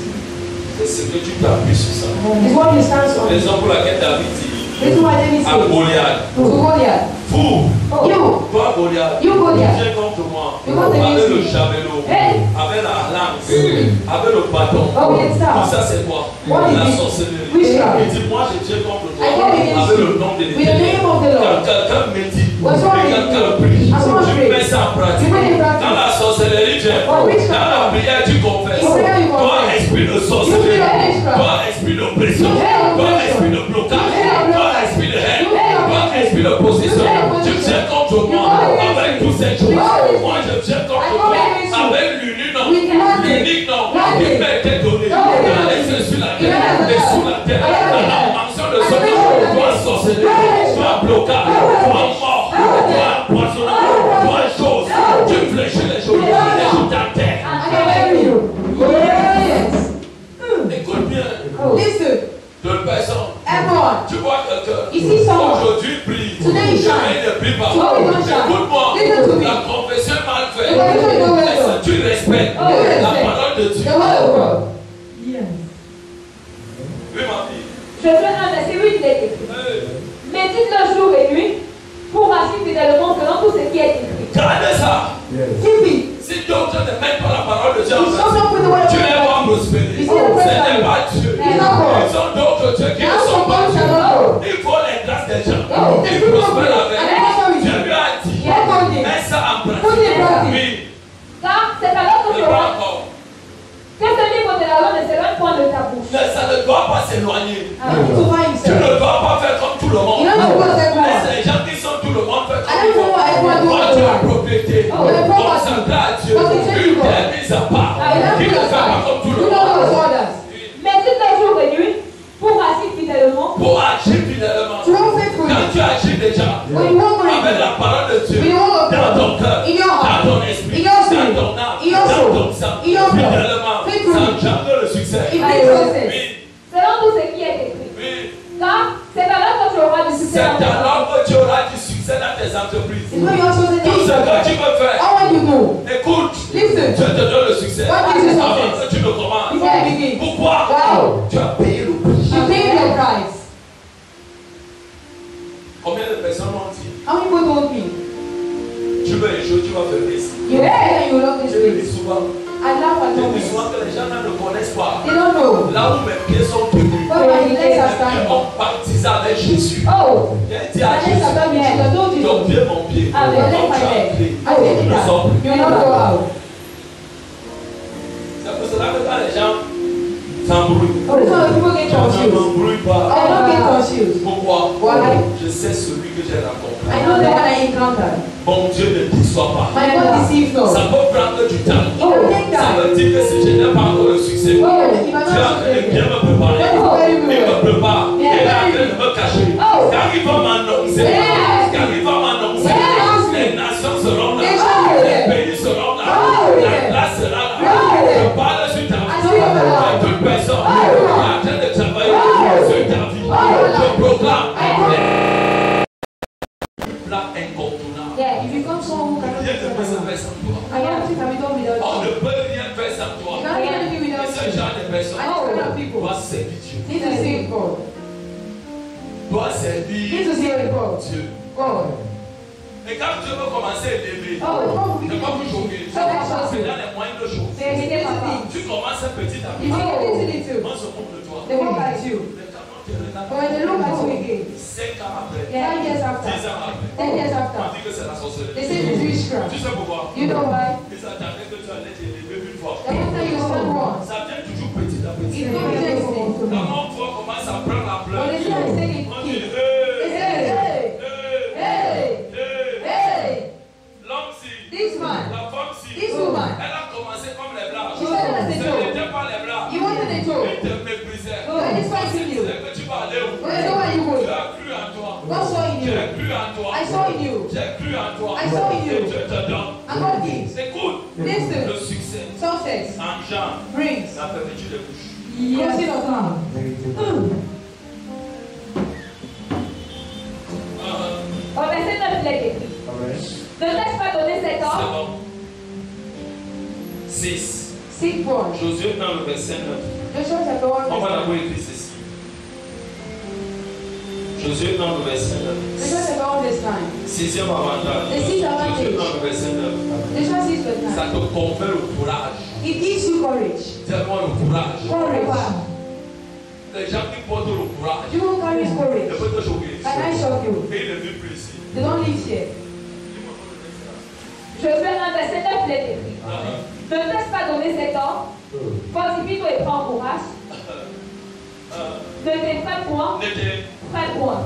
c'est ce que tu t'appuies sur ça. is what you stand on. Raison pour laquelle David dit Reason why David à says Goliath, to Goliath, vous, you, toi Goliath, You, Goliath. viens contre moi Because the avec le music. javelot, Hey. avec la lance, avec le bâton. Oh, with staff. Tout ça c'est quoi? What is La it? sorcellerie. Witchcraft. Il dit moi je viens contre toi I come against avec you le nom de with the name of the Quand Lord. quelqu'un médite, When someone et quelqu'un meditates, prie, as someone tu prays, mets ça en pratique. you put it in practice. Dans la sorcellerie, tu es. Oh, witchcraft. Dans la prière, tu confesses. In prayer, you Toi, confess. esprit de You sorcellerie. feel witchcraft. Toi, esprit d'oppression. You feel Toi, oppression. esprit de blocage. You feel Toi, blocage. esprit de haine. You feel Toi, oppression. esprit de possession. You feel Tu oppression. viens contre You moi come against avec me. tous ces choses. You come against Moi, je viens contre I toi come against you. avec l'unique nom. With nothing. L'unique nom Nothing. qui m'a été donné Nothing. dans les cieux sur la terre et sous la terre. La mention de ce nom, toi sorcellerie, toi blocage, toi mort, toi empoisonnement, toi chose. Tu fléchis les choses et je t'enterre. I can marry you. Yes. Écoute bien, Listen, de personne. everyone. Tu vois quelqu'un, Ici, someone. aujourd'hui prie, Today you shine. demain ne prie pas. Tomorrow you don't shine. Écoute-moi, Listen to me. la confession est mal faite. The confession is not well Est-ce done. que tu respectes Oh, you la respect. parole de Dieu? The word of God. Yes. Oui, ma fille. Josué 1 verset 8, il est écrit. Hey. Médite le jour et nuit pour agir fidèlement selon tout ce qui est écrit. Gardez ça. Keep it. Si d'autres ne mettent pas la parole de Dieu, If someone put the word of tu les God, vois prospérer. you see the Ce prayer. n'est pas Dieu. It's not God. Ils ont d'autres dieux qui There ne are sont some pas God Dieu. cannot go. Il faut les grâces des gens. Oh, the Ils people of prospèrent God. avec. And I also with Dieu you. lui a dit, Yeah, God did. mets ça en Put it in pratique. practice. Oui. Car c'est alors que tu Le bras auras encore. que ce livre de la loi ne s'éloigne point de ta bouche. Mais ça ne doit pas s'éloigner. To find Tu himself. ne dois pas faire comme tout le monde. You don't know what they're Laisse doing. les gens qui sont tout le monde faire I don't know what everyone comme doing. toi. Tu as propriété. Oh, the property. Consacré à Dieu. Consecrate Une to God. terre mise à part. I don't Qui ne feel fait pas aside. comme tout You le don't know monde. as others. Mais toutes les jours et nuits, pour agir fidèlement, Pour agir fidèlement. To walk faithfully. Quand tu agis déjà When you walk avec with la parole de Dieu With the word of dans God. ton cœur, In your heart. dans ton esprit, In your spirit. dans ton âme, In your dans soul. ton sang, In your blood. fidèlement, Faithfully. ça engendre le succès. It brings success. Oui, selon tout ce qui est écrit. oui. Car c'est alors que tu auras du succès C'est dans tes œuvres. alors que tu auras du succès dans tes entreprises. It's when you also the Tout ce que tu veux faire, All what you do. écoute, Listen. Dieu te donne le succès. What gives you Avant success? que tu ne commences. Before you begin. Pourquoi? Wow. Tu as payé le prix. You pay the price. Combien de personnes m'ont dit, How many people told me? tu veux échouer, tu vas faire ici. You yeah, you love this Je le dis place. souvent. I laugh at Je dis moments. souvent que les gens là ne connaissent pas. They don't know. Là où mes pieds sont tenus. But my legs are Ils standing. ont baptisé avec Jésus. Oh, J'ai dit My à legs are Jésus, standing. I told you. ton pied, mon pied. Ah, Your leg, Quand my tu as leg. appelé, I take it ne out. sors plus. You will not go out. C'est pour cela que quand les gens s'embrouillent, Oh, so people get je ne confused. m'embrouille pas. I don't get confused. Pourquoi? Why? Je sais celui que j'ai rencontré. I know the one I encountered. Mon Dieu ne déçoit pas. My God deceives not. Ça peut prendre du temps. It will take Ça time. veut dire que si je n'ai pas encore le succès, Oh, tu if I es en don't train de bien succeed. me préparer. That is very Il me good. prépare. Il Yeah. est en train de me cacher. Oh. Quand il va m'annoncer, Yeah. quand il va m'annoncer, Yeah. les nations seront là, Yeah. les pays seront là, Oh. la place sera là. Yeah. Je parle sur ta vie. I know you will. À toute personne Oh. qui est en train de travailler sur ta vie, je proclame plat incontournable. Yeah, if you come someone who cannot Rien do ne peut se something, faire sans toi. I don't think I will do without On you. ne peut rien faire sans toi. You can't do anything Et without ce you. genre de personnes I know a lot of people doivent servir Dieu. need to save God. Doivent Need servir to save God. Dieu. God. Et quand Dieu veut commencer à élever, Oh, ne pas vous choquer. So that's what C'est dans les moindres choses. There's a little thing. Tu commences petit à If petit. you listen to On se moque de toi. they won't at you. Mais quand on te But regarde, when they look at you again, 5 ans après, yeah, 10 years after, 10 ans après, 10 years on after, dit que c'est la sorcellerie. they say it's witchcraft. Tu sais pourquoi? You know why? Ils attendaient que tu allais t'élever une fois. The after you stand once, Ça vient toujours petit à petit. it's not anything. Quand mon frère commence à prendre la When they pleure, say it's taking on dit kids, they say, hey, hey, hey, l'homme si, this man, la femme si, this woman, elle a commencé comme les blancs. She started as a Ce joke. n'était pas les blancs. You wanted a joke. Ils te méprisaient. No, and it's fighting you. C'est que tu vas aller où? When I know where you Tu go, as cru en toi. God saw in you. J'ai cru en toi. I saw in you. J'ai cru en toi. I saw in you. Et Dieu te donne. And God gives. Écoute, Listen, le succès success engendre brings la fermeture des bouches. closing of mouth. au verset 9, il est écrit. Ne t'ai-je pas donné cet C'est ordre? bon. 6. Seek God. Josué dans le verset 9. Joshua chapter 1 On va verse d'abord écrire ceci. Josué dans le verset 9. 9. Joshua chapter 1 verse 9. Sixième avantage. The sixth advantage. Josué dans le verset 9. Joshua 6 verse 9. Ça te confère le courage. It gives you courage. Tellement le courage. Courage. Les gens qui portent le courage You who carries ne courage. peuvent te choquer. Can I shock you? Et il ne vit plus ici. They don't live here. Josué dans le verset 9, il est écrit. Ne t'ai-je pas donné cet ordre? Fortifie-toi et prends courage. Ne t'effraie point, freine point.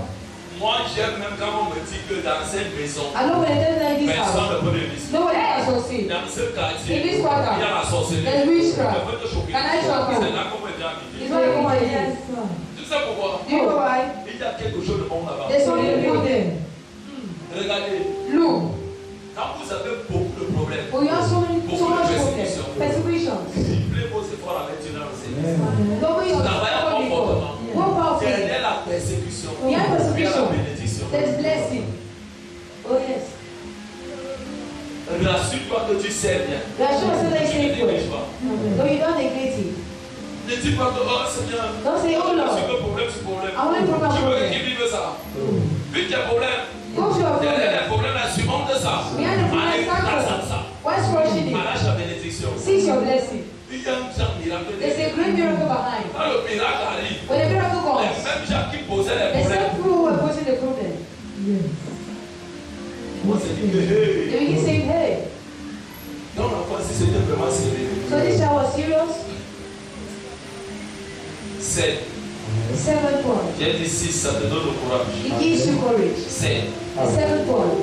Moi, j'aime même quand on me dit que dans cette maison, I know when I tell them this personne house, ne peut le visiter. no one can succeed. Dans ce quartier, In this il y quarter, a la sorcellerie. there's witchcraft. Je peux te choquer. Can I shock you? C'est là qu'on me dit habiter. It's not even what it is. Tu sais pourquoi? Do you know why? Il y a quelque chose de bon là-bas. There's something with them. Regardez, Look, quand vous avez beaucoup de problèmes, we have so much problems. Persecutions. multipliez vos efforts avec Dieu dans le Seigneur. Nobody has Travaillez ever before. comportement. What powerful? Derrière la persécution, Behind il y a la persecution, bénédiction. there's blessing. Oh yes. Rassure-toi que tu sais bien. Rassure yourself that Tu ne you say négliges it. pas. No, you don't neglect it. Ne dis pas que, oh Seigneur, Don't say, oh Lord, tu veux problème sur problème. I want to problem Tu veux problem. qu'il vive ça. Vu tes problèmes, Go to your derrière problem. les problèmes, la surmonte de ça. Behind the problem, Allez, start grâce à from. ça. mercy. There's a great miracle behind. When a miracle comes, the same people who were posing the problem, they begin saying, hey. So this child was serious? 7 points. J'ai dit 6, ça te donne le courage. It gives you courage. 7. 7 points.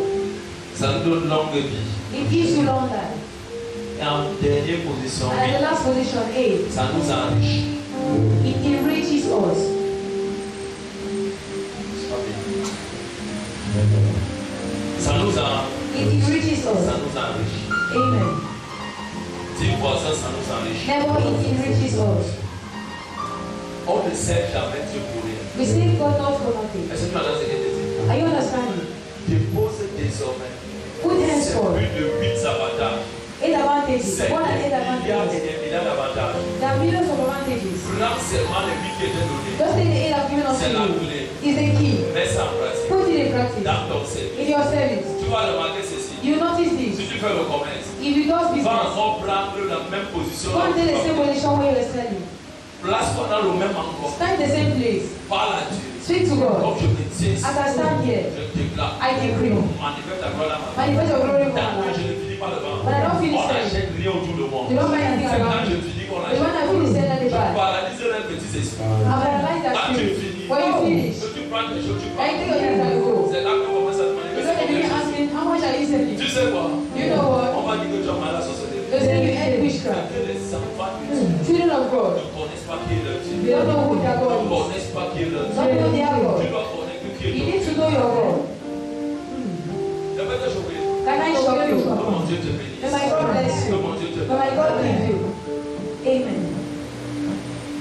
Ça nous donne longue vie. It gives you long life. Et en dernière position, and the last position, 8. Ça nous enrichit. It enriches us. Ça nous enrichit. It enriches us. Ça nous enrichit. Amen. Dis fois ça, ça nous enrichit. Never it enriches us. On ne sait jamais Dieu pour rien. We say God not for nothing. Est-ce que tu entends ce que je dis? Are you understanding? Dépose désormais. Put hands C'est forward. plus de 8 avantages. 8 advantages. C'est More than 8 des milliards et advantages. des milliards d'avantages. There are millions of advantages. Prends seulement les 8 que j'ai donnés. Just take the 8 I've given C'est la unto clé. you. Is the key. Mets ça en pratique. Put it in practice. Dans ton service. In your service. Tu vas remarquer ceci. You notice Si this. tu fais le commerce, If you do va business, encore prendre la même position. go and take the same position where you are selling. Place-toi dans le même endroit. Stand in the same place. Parle à Dieu. Speak to God. Comme je me tiens ici, As I stand here, je déclare. I decree. Manifeste ta gloire dans ma vie. Manifest your glory in my Tant que life. je ne finis pas le vent, But I don't finish on it. n'achète rien autour de moi. You don't buy anything C'est quand around je me. finis qu'on The one I achète. finish selling the Je buy. paralyse un petit esprit. I realize that Quand tu you. finis, When you finish, que tu prends des choses, tu I prends. take your hands and go. C'est là qu'on commence à te Because the manifester. enemy asking, how much are you selling? Tu sais quoi? You know what? On va dire que tu as mal à sorcellerie. They say you ate witchcraft. Que les enfants de Dieu Children of God. ne connaissent pas qui est leur Dieu. They don't know who their Ne God is. connaissent pas qui est leur Dieu. Don't know their Tu God. dois connaître qui est You leur need Dieu. to know your God. Je vais te choquer. Can I show you? Que mon Dieu te bénisse. May my God bless Que you. mon Dieu te May my God bénisse. give you. Amen.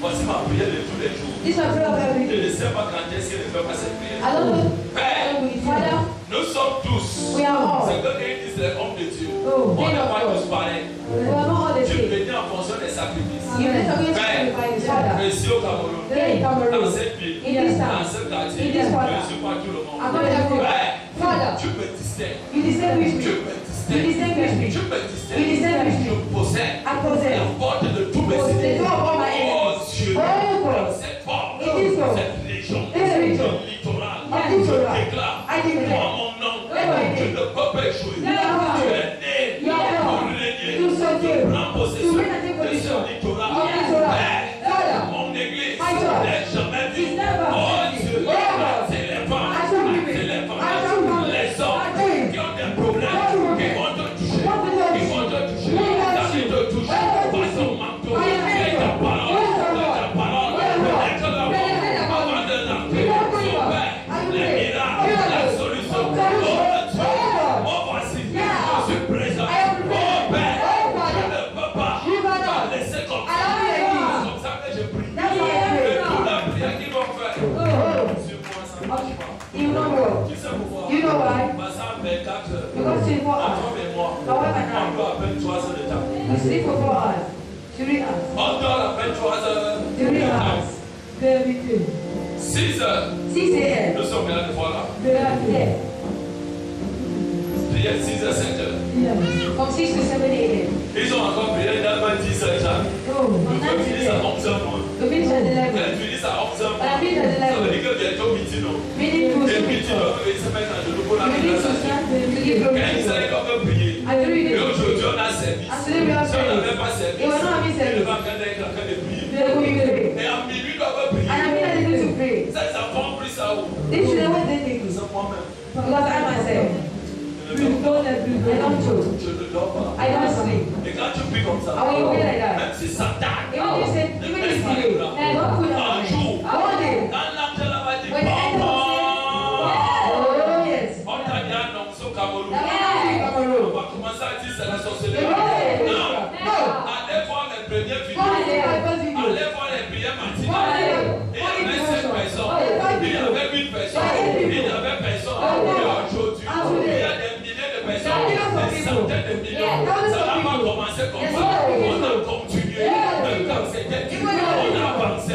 Voici ma prière de tous les jours. This is my prayer of every Je ne day. sais pas quand est-ce qu'elle ne fait pas cette prière. I don't know. Père, Father, nous sommes tous. we are all. C'est que les disent les hommes de Dieu. Oh, On men n'est of pas God. tous pareils. We are not all the Tu same. bénis en fonction des sacrifices. You let us go to Père, by his Father. ici au Cameroun, There in dans Cameroon. cette ville, In this dans town. ce quartier, In this je quarter. ne suis pas tout le monde. I'm not everyone. Père, Father, tu me distingues. you distinguish Tu me. me You distingues. distinguish me. Tu me You distingues. distinguish me. Je possède I possess. la porte de tous mes The ennemis. door of all my Oh enemies. Dieu, Oh God. dans cette porte, In this door. cette région, This region. ce littoral, Yes. je déclare, I declare. moi mon nom, Let my tu name. ne peux pas échouer. You are God. Tu es né You are pour God. régner, To subdue. prends possession To reign and take de ce position. littoral. Of this littoral. Père, Father. mon église My church. n'est jamais vue. Is never Oh seen. Dieu, Never. c'est les femmes, I shall give it. c'est les femmes, I shall give it. les I hommes give it. qui ont des problèmes, I will qui give it. vont te toucher, What will I qui vont te do? toucher, What will I dans do? te toucher, What will I par do? ton manteau, I am avec ta able. parole, What will I avec ta do? parole, What will I do? pénètre la mort, Pénètre la mort. avant de l'entrer, Before going son out. père, I will les pray. miracles, Miracles. la solution, Solution. oh Dieu, Oh. oh voici, Yeah. je suis présent, I am oh present. Père, Oh, je Father. ne peux pas You cannot. te laisser comme I am ça, here. c'est comme ça que je prie, That's why I pray. et toute la prière qu'ils vont faire, Oh. sur moi ça ne marche pas. You know what? Tu sais pourquoi? You know why? Parce qu'en 24 heures, Because 24 entre hours. et moi, My wife and on I. doit à peine 3 heures de temps. We sleep for 4 hours. 3 hours. On doit à peine 3 heures 3 de temps. hours. Very good. 6 heures, 6 a.m. nous sommes là de fois là. We are here. Prière 6 heures, 7 heures. From 6 to 7 a.m. Ils ont encore prié dans 10 heures déjà. Oh, Nous from 9 to finissons à 10. 11 heures moins. We finish at 11. Elle finit à 11 heures But I moins. finish at Ça veut 11. dire que bientôt midi, non? Meaning to Et speak midi, for. on va se mettre à genoux pour la You need to conversation. stand to give Quand glory ils to allaient God. encore prier, I really et need. aujourd'hui on a service. And today we have Si on n'avait service. pas service, It was not having il service. va quand même quelqu'un de prier. They will be praying. Et à minuit, on va prier. And I mean I need to pray. Ces enfants ont pris ça où? This is what they think. C'est moi-même. Because I myself. Je ne dors pas. I don't choose. Je ne dors pas. I don't sleep. Et quand tu pries comme ça, I will pray like that. même si Satan, Even if say, even if it's delay, don't put un on my jour, One day. quand l'ange va dire, When the angel Papa, Oh, yes. on t'a dit un nom sur Cameroun. That means in On Cameroon. va commencer à dire c'est la sorcellerie. No. Non, No. allez voir les premières Go and vidéos. say, I first video. Allez voir les prières Go and matinales. say, Il y avait 5 personnes. Il y avait 8 personnes. Il y avait personne. Et aujourd'hui, il y a des milliers de personnes. Des centaines de millions. Ça n'a pas commencé comme ça. On a continué. Même quand c'était dur, on a avancé.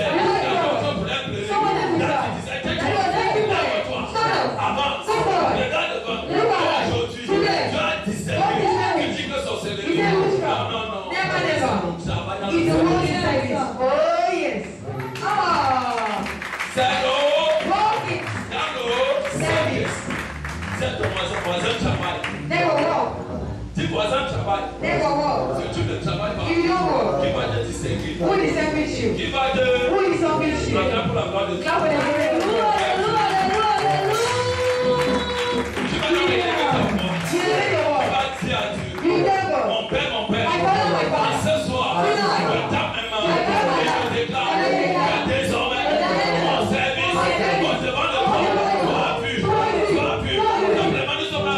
voisin travaille. They will walk. Si voisin travaille, They will walk. si tu ne travailles pas, If you don't work, qui va te distinguer? who distinguish you? Qui va te Who distinguish you? clamer pour la gloire de Dieu? Clap for the glory of God. Tu vas donc élever ta voix. You live Tu the world. vas dire à Dieu, You never. mon Père, My father, my father. ce soir, je tape mes mains et je déclare que désormais, mon service, mon devant de toi, soit vu, soit vu. Donc les mains nous sont là.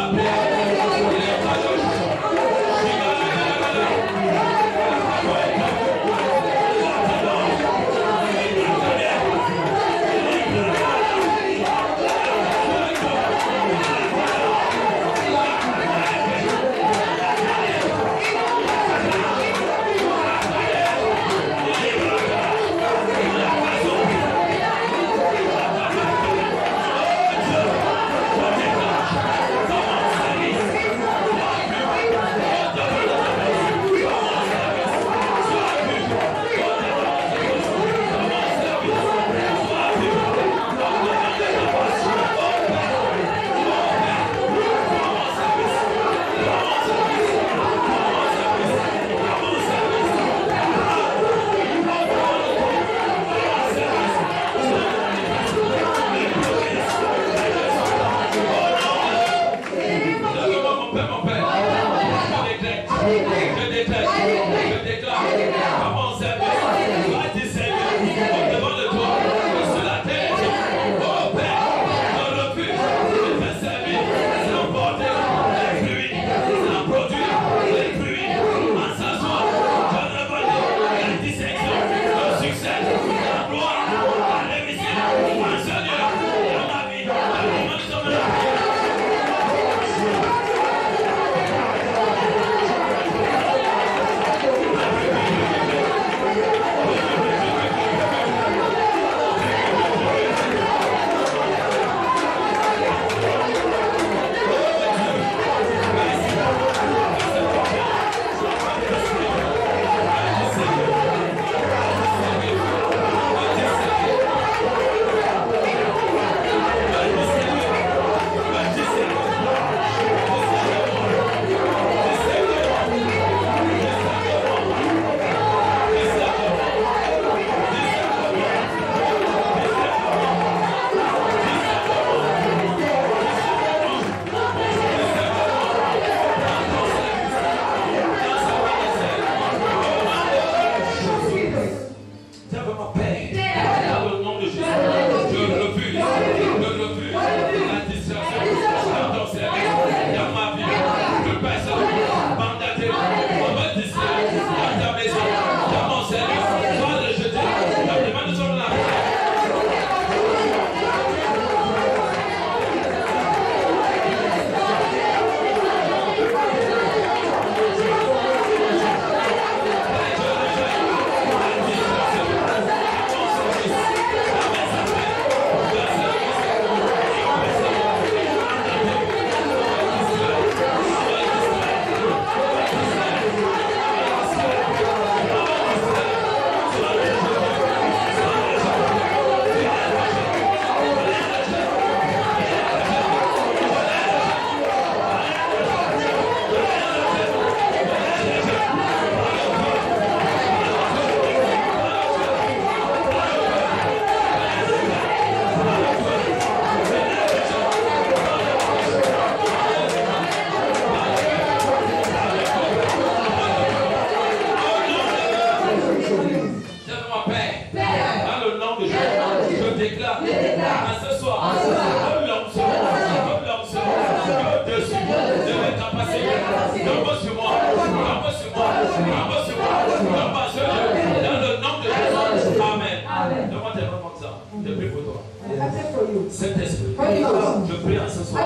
Saint-Esprit, je prie en ce soir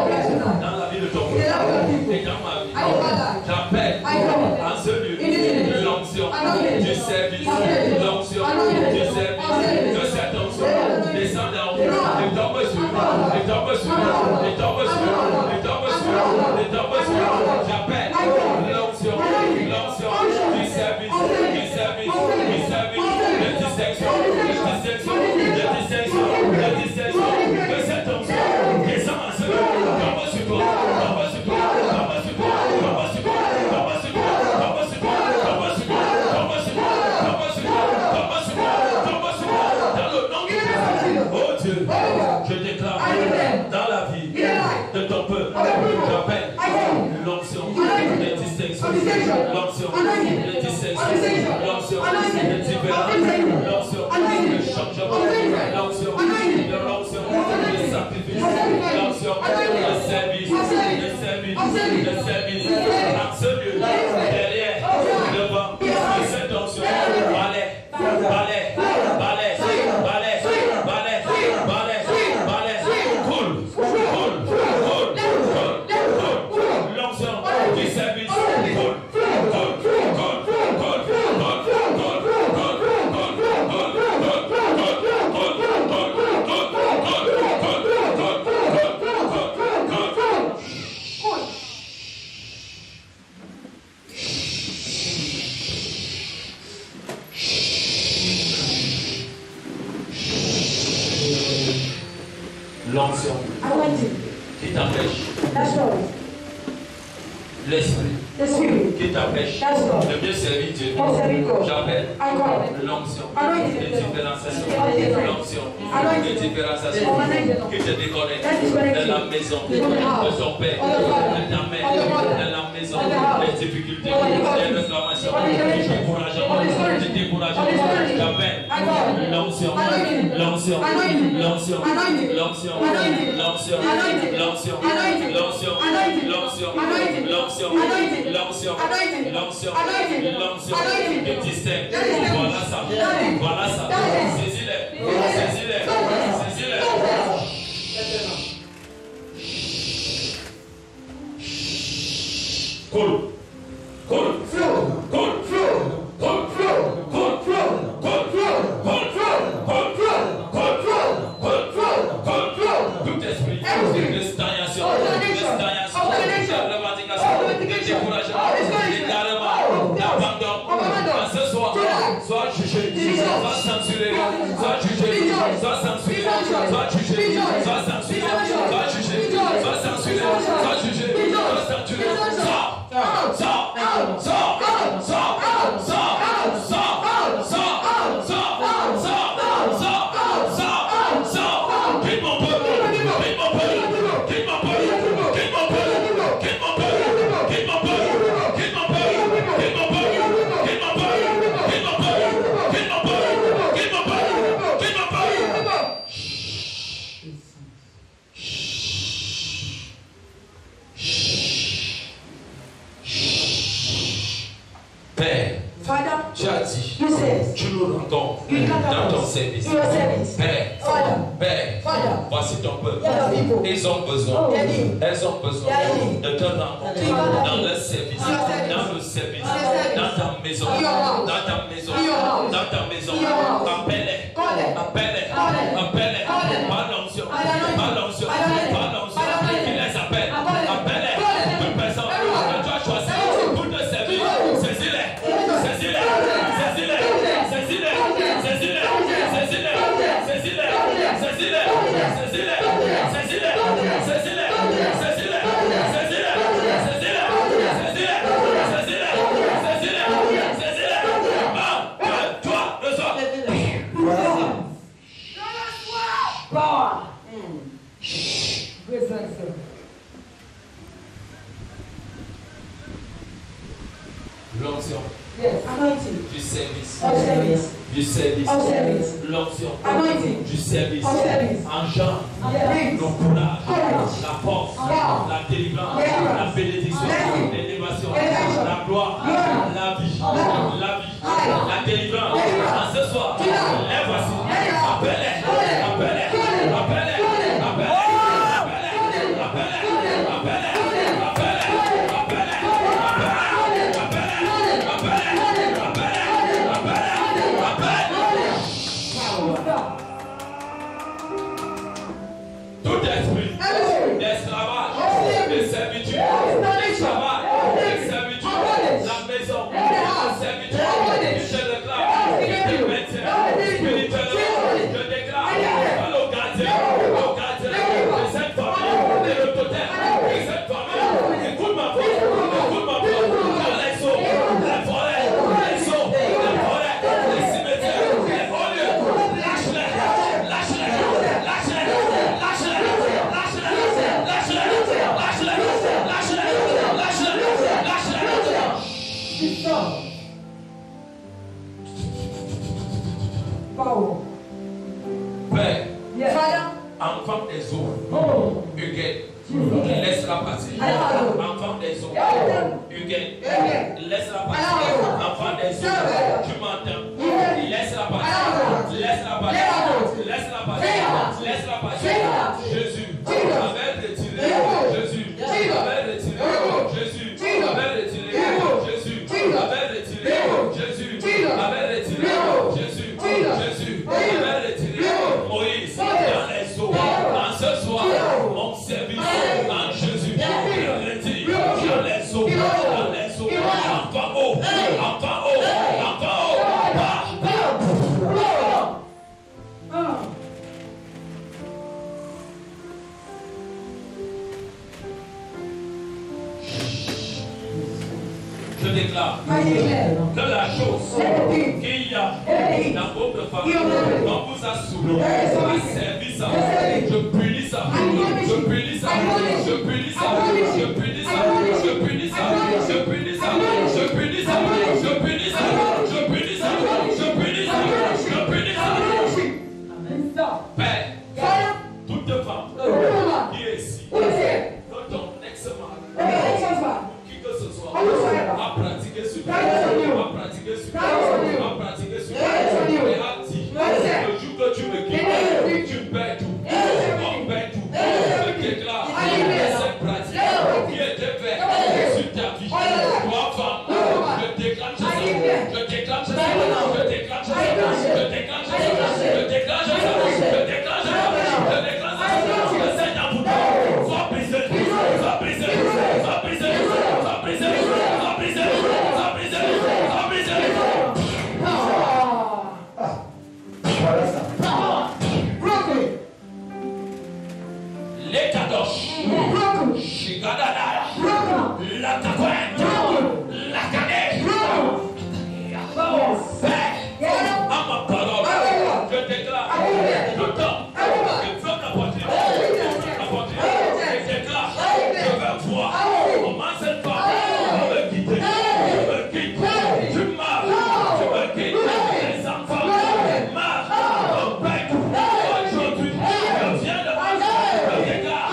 dans la vie de ton peuple et dans ma vie. J'appelle en ce lieu l'onction du service, l'onction du service, de cette onction. Descends en haut et tombe sur, et tombe sur, et tombe sur, et tombe sur, et tombe sur. J'appelle l'onction du service, du service, du service, de distinction, de distinction, de distinction, de distinction. Que cette onction descend en ce lieu, tombe sur toi, tombe sur toi. Je déclare dans la vie de ton peuple, j'appelle l'onction de distinction, l'onction de distinction, l'onction de différence, l'onction de changement, l'onction de sacrifice, l'onction de service, absolu, derrière, devant, cette onction, balai, cool, l'onction du service, l'onction qui t'empêche, l'esprit qui t'empêche de mieux servir Dieu. J'appelle l'onction de différenciation, l'onction de différenciation qui te déconnecte de la maison de ton père, de ta mère, de la maison, des difficultés, des réclamations, du découragement. J'appelle l'onction, l'onction, l'onction, l'onction, l'onction, l'onction, l'onction de distinct. Voilà ça. Saisis-les. Cool. Tout esprit de stagnation, de revendication, de découragement, d'égarement, d'abandon, ce soir, soit jugé, soit censuré, soit jugé, soit censuré, soit jugé, soit censuré, soit jugé, soit censuré, soit jugé, soit censuré, tu as dit, tu nous rencontres dans ton service. Père, voici ton peuple. Ils ont besoin de te rencontrer dans le service, dans le service, dans ta maison, Appelle-les, par l'onction, qui les appelle, appelle-les, toute personne que tu as choisi pour te servir, saisis-les. L'onction du service, l'onction du service, engendre le courage, la force, la délivrance, la bénédiction, l'élévation, la gloire, la vie, la délivrance. En ce soir, les voici, appelez. Tout esprit d'esclavage, de enfant des eaux, Huguette, laisse-la passer. Enfant des eaux, Huguette, laisse-la passer. Enfant des eaux, tu m'entends? Laisse-la passer. Laisse-la passer. Laisse-la passer. Laisse-la passer. Jésus avait retiré. Jésus avait retiré. Jésus avait retiré. Jésus avait retiré. Jésus avait retiré. Jésus avait retiré. Moïse dans les eaux. En ce soir, mon service en Jésus retire dans les eaux. Dans les eaux. Enfant haut. Enfant haut. Enfant haut. Je déclare que la chose qu'il y a dans votre famille, on vous a soulevé, a servi ça. Je punis ça. Je punis ça. Je punis ça. Je punis ça. Je punis ça. Je punis ça. Je punis ça. Je punis ça. Je punis ça. Je punis ça. Je punis ça. Père, toute femme qui est ici, que ton ex-mari, qui que ce soit, a pratiqué sur toi, a pratiqué sur toi, a pratiqué sur toi, et a dit, le jour que tu me quittes, tu perds tout, on perd tout. Je déclare que cette pratique qui était faite sur ta vie, toi femme, je déclenche ça, je déclenche ça, je déclenche ça, je déclenche ça, je déclenche ça, je déclenche ça, je déclenche ça, le Seigneur vous donne, sois brisé, sois brisé, sois brisé, sois brisé, sois brisé, sois brisé, sois brisé. Voilà ça. Les kadosh, Shigadadaya, la takwent, la kadeh, à ma parole, je déclare le temps, je flotte la poitrine, je déclare, je vais voir comment cette femme me quitter, je me quitte, tu marches, je me quitte, les enfants marchent, on paye tout, aujourd'hui, je viens de marcher, je déclare,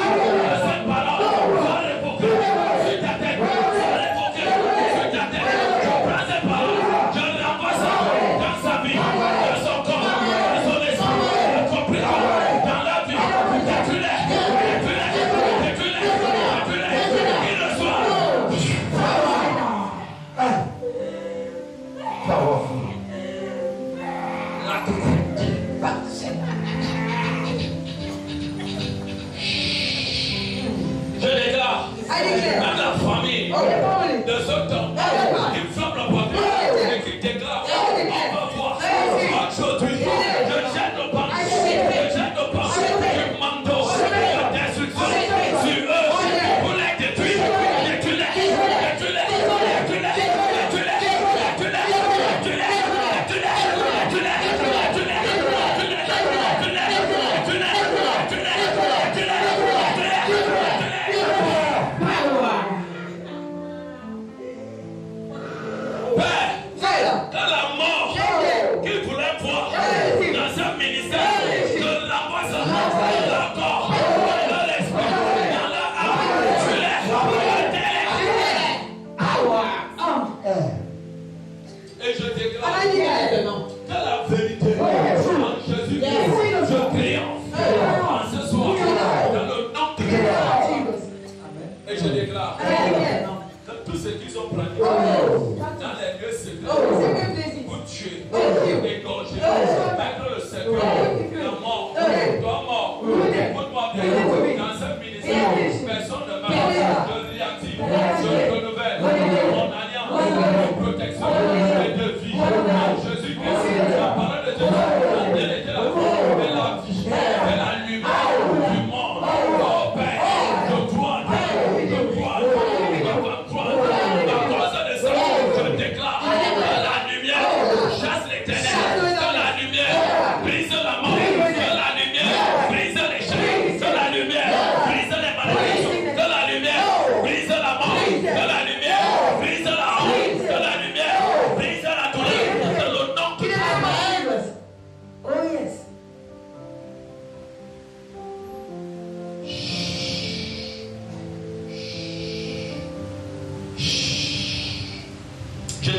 cette parole, va révoquer, sur ta tête, va révoquer, sur ta tête, je prends cette parole, je renvoie ça dans sa vie, dans son corps, dans son esprit, dans son prison, dans la vie, détruis-les, il le soit. Je déclare à la famille de ce temps, il frappe la poitrine et qui déclare, on va voir aujourd'hui, je jette le pain, du manteau de destruction sur eux pour les détruire,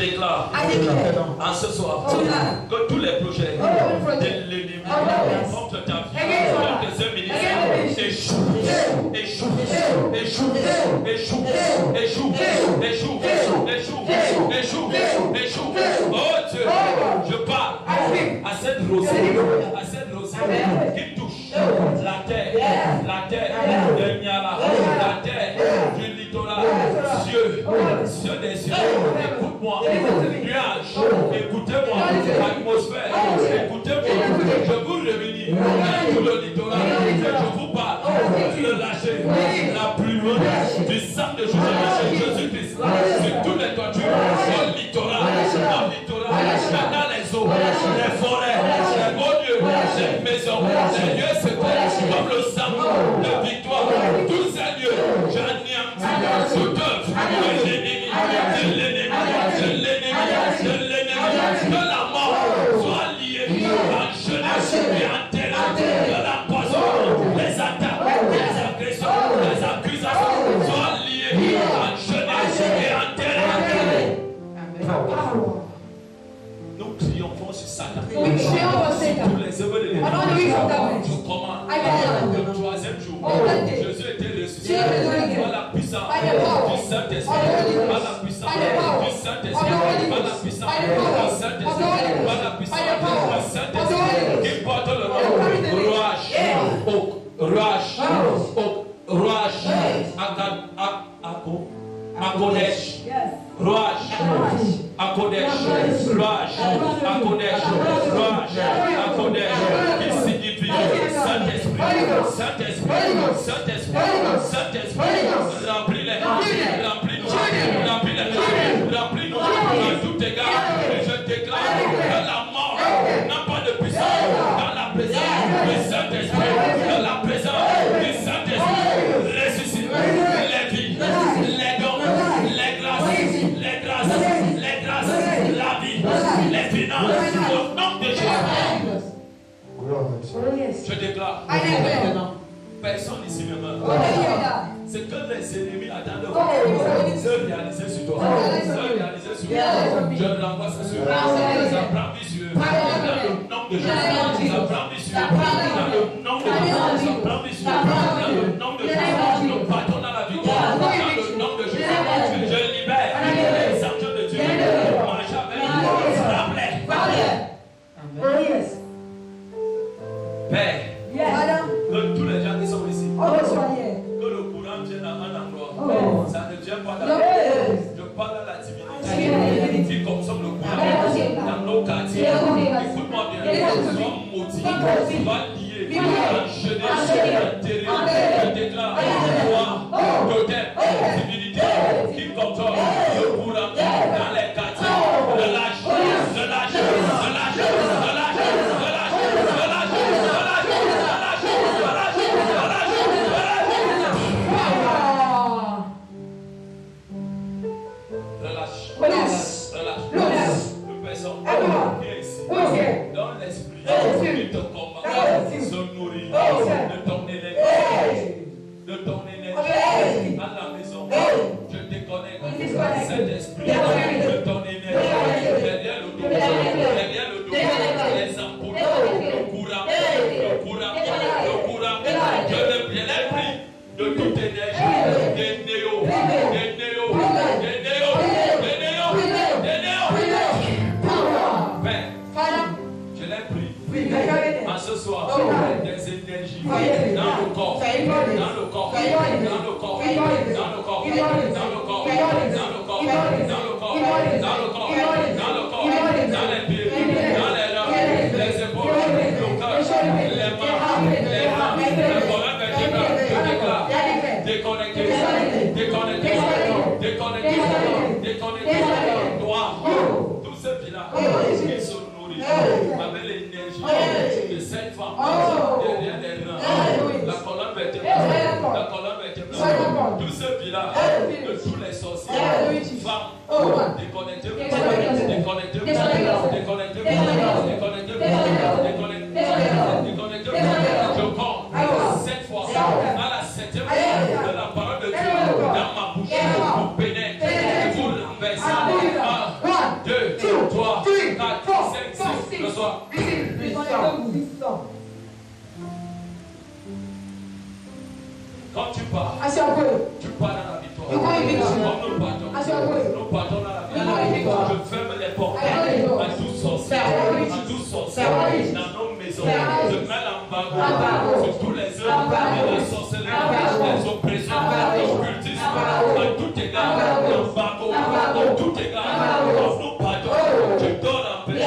déclare en ce soir que tous les projets de l'ennemi contre ta vie, contre ce ministère, échouent. Oh Dieu, je parle à cette rosée qui touche la terre de Niala, la terre du littoral, cieux des cieux, écoute-moi, nuage, écoutez-moi, atmosphère, écoutez-moi, je vous réunis dans tout le littoral, je vous parle de lâcher la plus loin du sang de Jésus-Christ sur toutes les toitures, dans le littoral, dans les eaux, les forêts, les beaux lieux, les maisons, les lieux secrets, comme le sang de victoire, tous ces lieux, j'anéantis toute œuvre de l'ennemi, que la mort soit liée en jeunesse et en terrain, que la poison, les attaques, les agressions, les accusations soient liées en jeunesse et en terrain. Nous triomphons sur Satan. Tous les œuvres de l'ennemi. Je commande le troisième jour. Jésus était ressuscité par la puissance du Saint-Esprit. Par la puissance du Saint-Esprit. Par la puissance du Saint-Esprit. Par la puissance du Saint-Esprit. Qui porte le nom Roach. Akodesh. Roach. Qui signifie Saint-Esprit. Remplis-nous à tout égard. Et je déclare que la mort n'a pas de puissance dans la présence du Saint-Esprit. Dans la présence du Saint-Esprit, ressuscite les vies, les dons, les grâces, la vie, les finances, au nom de Jésus. Je déclare, personne ici ne meurt. C'est que les ennemis attendent se réaliser sur toi. Je renvoie ça sur toi. Ça prend vicieux. Dans le nom de Jésus. Ça prend vicieux. Dans le nom de Jésus. Ça prend vicieux. Dans le nom de Jésus. Nous partons dans la victoire. Dans le nom de Jésus. Je libère les anges de Dieu. Marche avec nous. Rappelez. Père. Que tous les gens qui sont ici, que le courant vienne à un endroit, ça ne vient pas dans je parle à la divinité qui consomme le courant dans nos quartiers. Écoute-moi bien, sois maudit, sois lié, enchaîné, enterré. Je déclare toi, totem, divinité qui contrôle le courant dans les quartiers. Relâche. Dans l'esprit qui te combat, se nourrit de ton énergie, à la maison. Je déconnecte cet esprit de ton énergie derrière le dos, les ampoules, le courant. Je les prie de toute énergie, des néos. Je l'ai pris en ce soir des énergies dans le corps, dans les pieds, dans les reins, les épaules, le cœur, les mains, la colonne vertébrale. Je déclare déconnecté. Toi, tous ceux qui là, qui sont nourris avec l'énergie de cette femme derrière les reins, la colonne vertébrale, tous ceux qui là, de tous les sorciers, femmes, déconnectez-vous, je compte 7 fois à la 7e de la parole de Dieu dans ma bouche, vous pénètre, vous renversez. Quand tu pars, as you are going, tu pars dans la victoire. you go in victory. Comme nous partons, As you are going, nous partons dans la you go in victoire. victory. Je ferme les portes I open the doors. à tout sorcier, Ferme. à tout sorcier Ferme. dans nos maisons. Ferme. Je mets l'embargo Embargo. sur tous les œuvres de la sorcellerie, les oppressions, l'occultisme, à tout égard, l'embargo, à tout égard. Quand nous partons, tu dors en paix.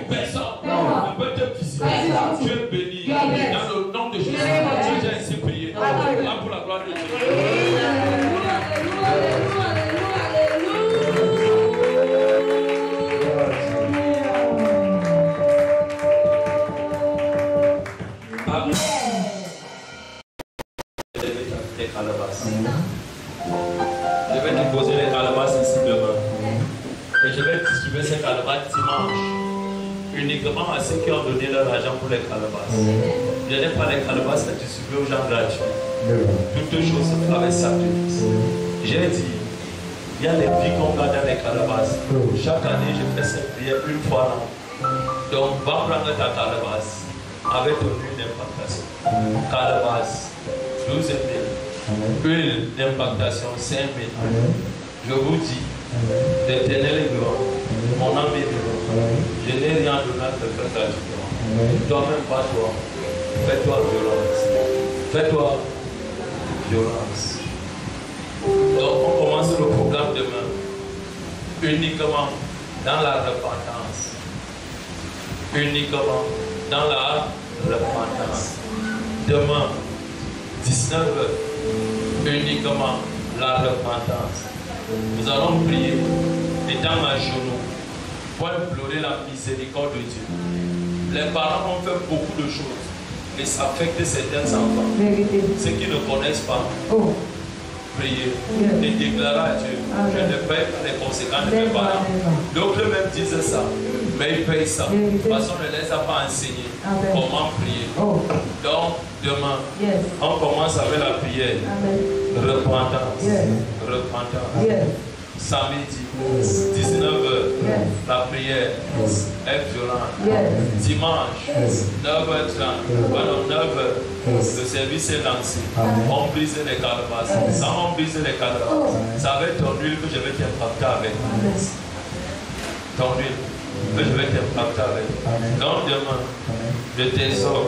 Personne ne peut te visiter. Tu es béni. Dans le nom de Jésus, Dieu j'ai ainsi prié. Là pour la gloire de Dieu. Les calebasses. Je vais te poser les calebasses ici demain. Et je vais distribuer ces calebasses dimanche. Uniquement à ceux qui ont donné leur argent pour les calebasses. Je n'ai pas les calebasses à distribuer aux gens gratuits. Toutes choses se font avec sacrifice. J'ai dit, il y a des vies qu'on garde dans les calebasses. Chaque année, je fais cette prière une fois l'an. Donc, va prendre ta calebasse avec ton huile d'impactation. Calebasse, 12 000. Huile d'impactation, 5 000. Je vous dis, l'Éternel est grand, mon âme est devant. Je n'ai rien donné à te faire gratuitement. Toi-même, pas toi. Fais-toi violence. Fais-toi violence. Donc, on commence le programme demain. Uniquement dans la repentance. Uniquement dans la repentance. Demain, 19h, uniquement la repentance. Nous allons prier, étant à genoux, pour implorer la miséricorde de Dieu. Les parents ont fait beaucoup de choses, mais ça affecte certains enfants. Ceux qui ne connaissent pas, prier et déclarer à Dieu, je ne paye pas les conséquences de mes parents. D'autres même disent ça, mais ils payent ça. De toute façon, on ne les a pas enseigné comment prier. Donc, demain, on commence avec la prière. Repentance. Repentance. Samedi, 19h, la prière est violente. Dimanche, 9h30, pendant 9h, le service est lancé. On brise les calebasses. Quand on brise les calebasses, ça va être ton huile que je vais t'impacter avec. Ton huile que je vais t'impacter avec. Donc demain, je t'exhorte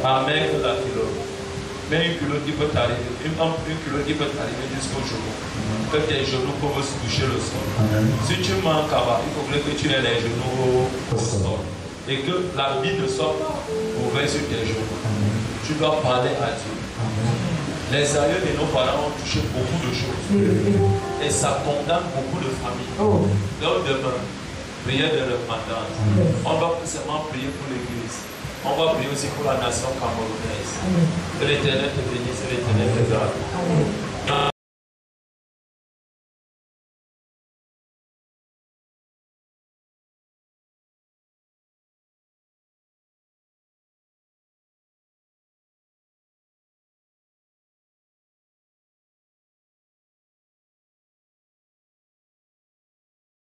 à mettre la culotte. Mais une culotte qui peut t'arriver, une culotte qui peut t'arriver jusqu'au genou. Que tes genoux peuvent se toucher le sol. Si tu manques à bas, il faudrait que tu aies les genoux au sol. Et que la vie ne soit pas ouverte sur tes genoux. Tu dois parler à Dieu. Les aïeux de nos parents ont touché beaucoup de choses. Et ça condamne beaucoup de familles. Donc demain, prière de repentance. On va pas seulement prier pour l'église. On va prier aussi pour la nation camerounaise. Que l'Éternel te bénisse et l'Éternel te garde.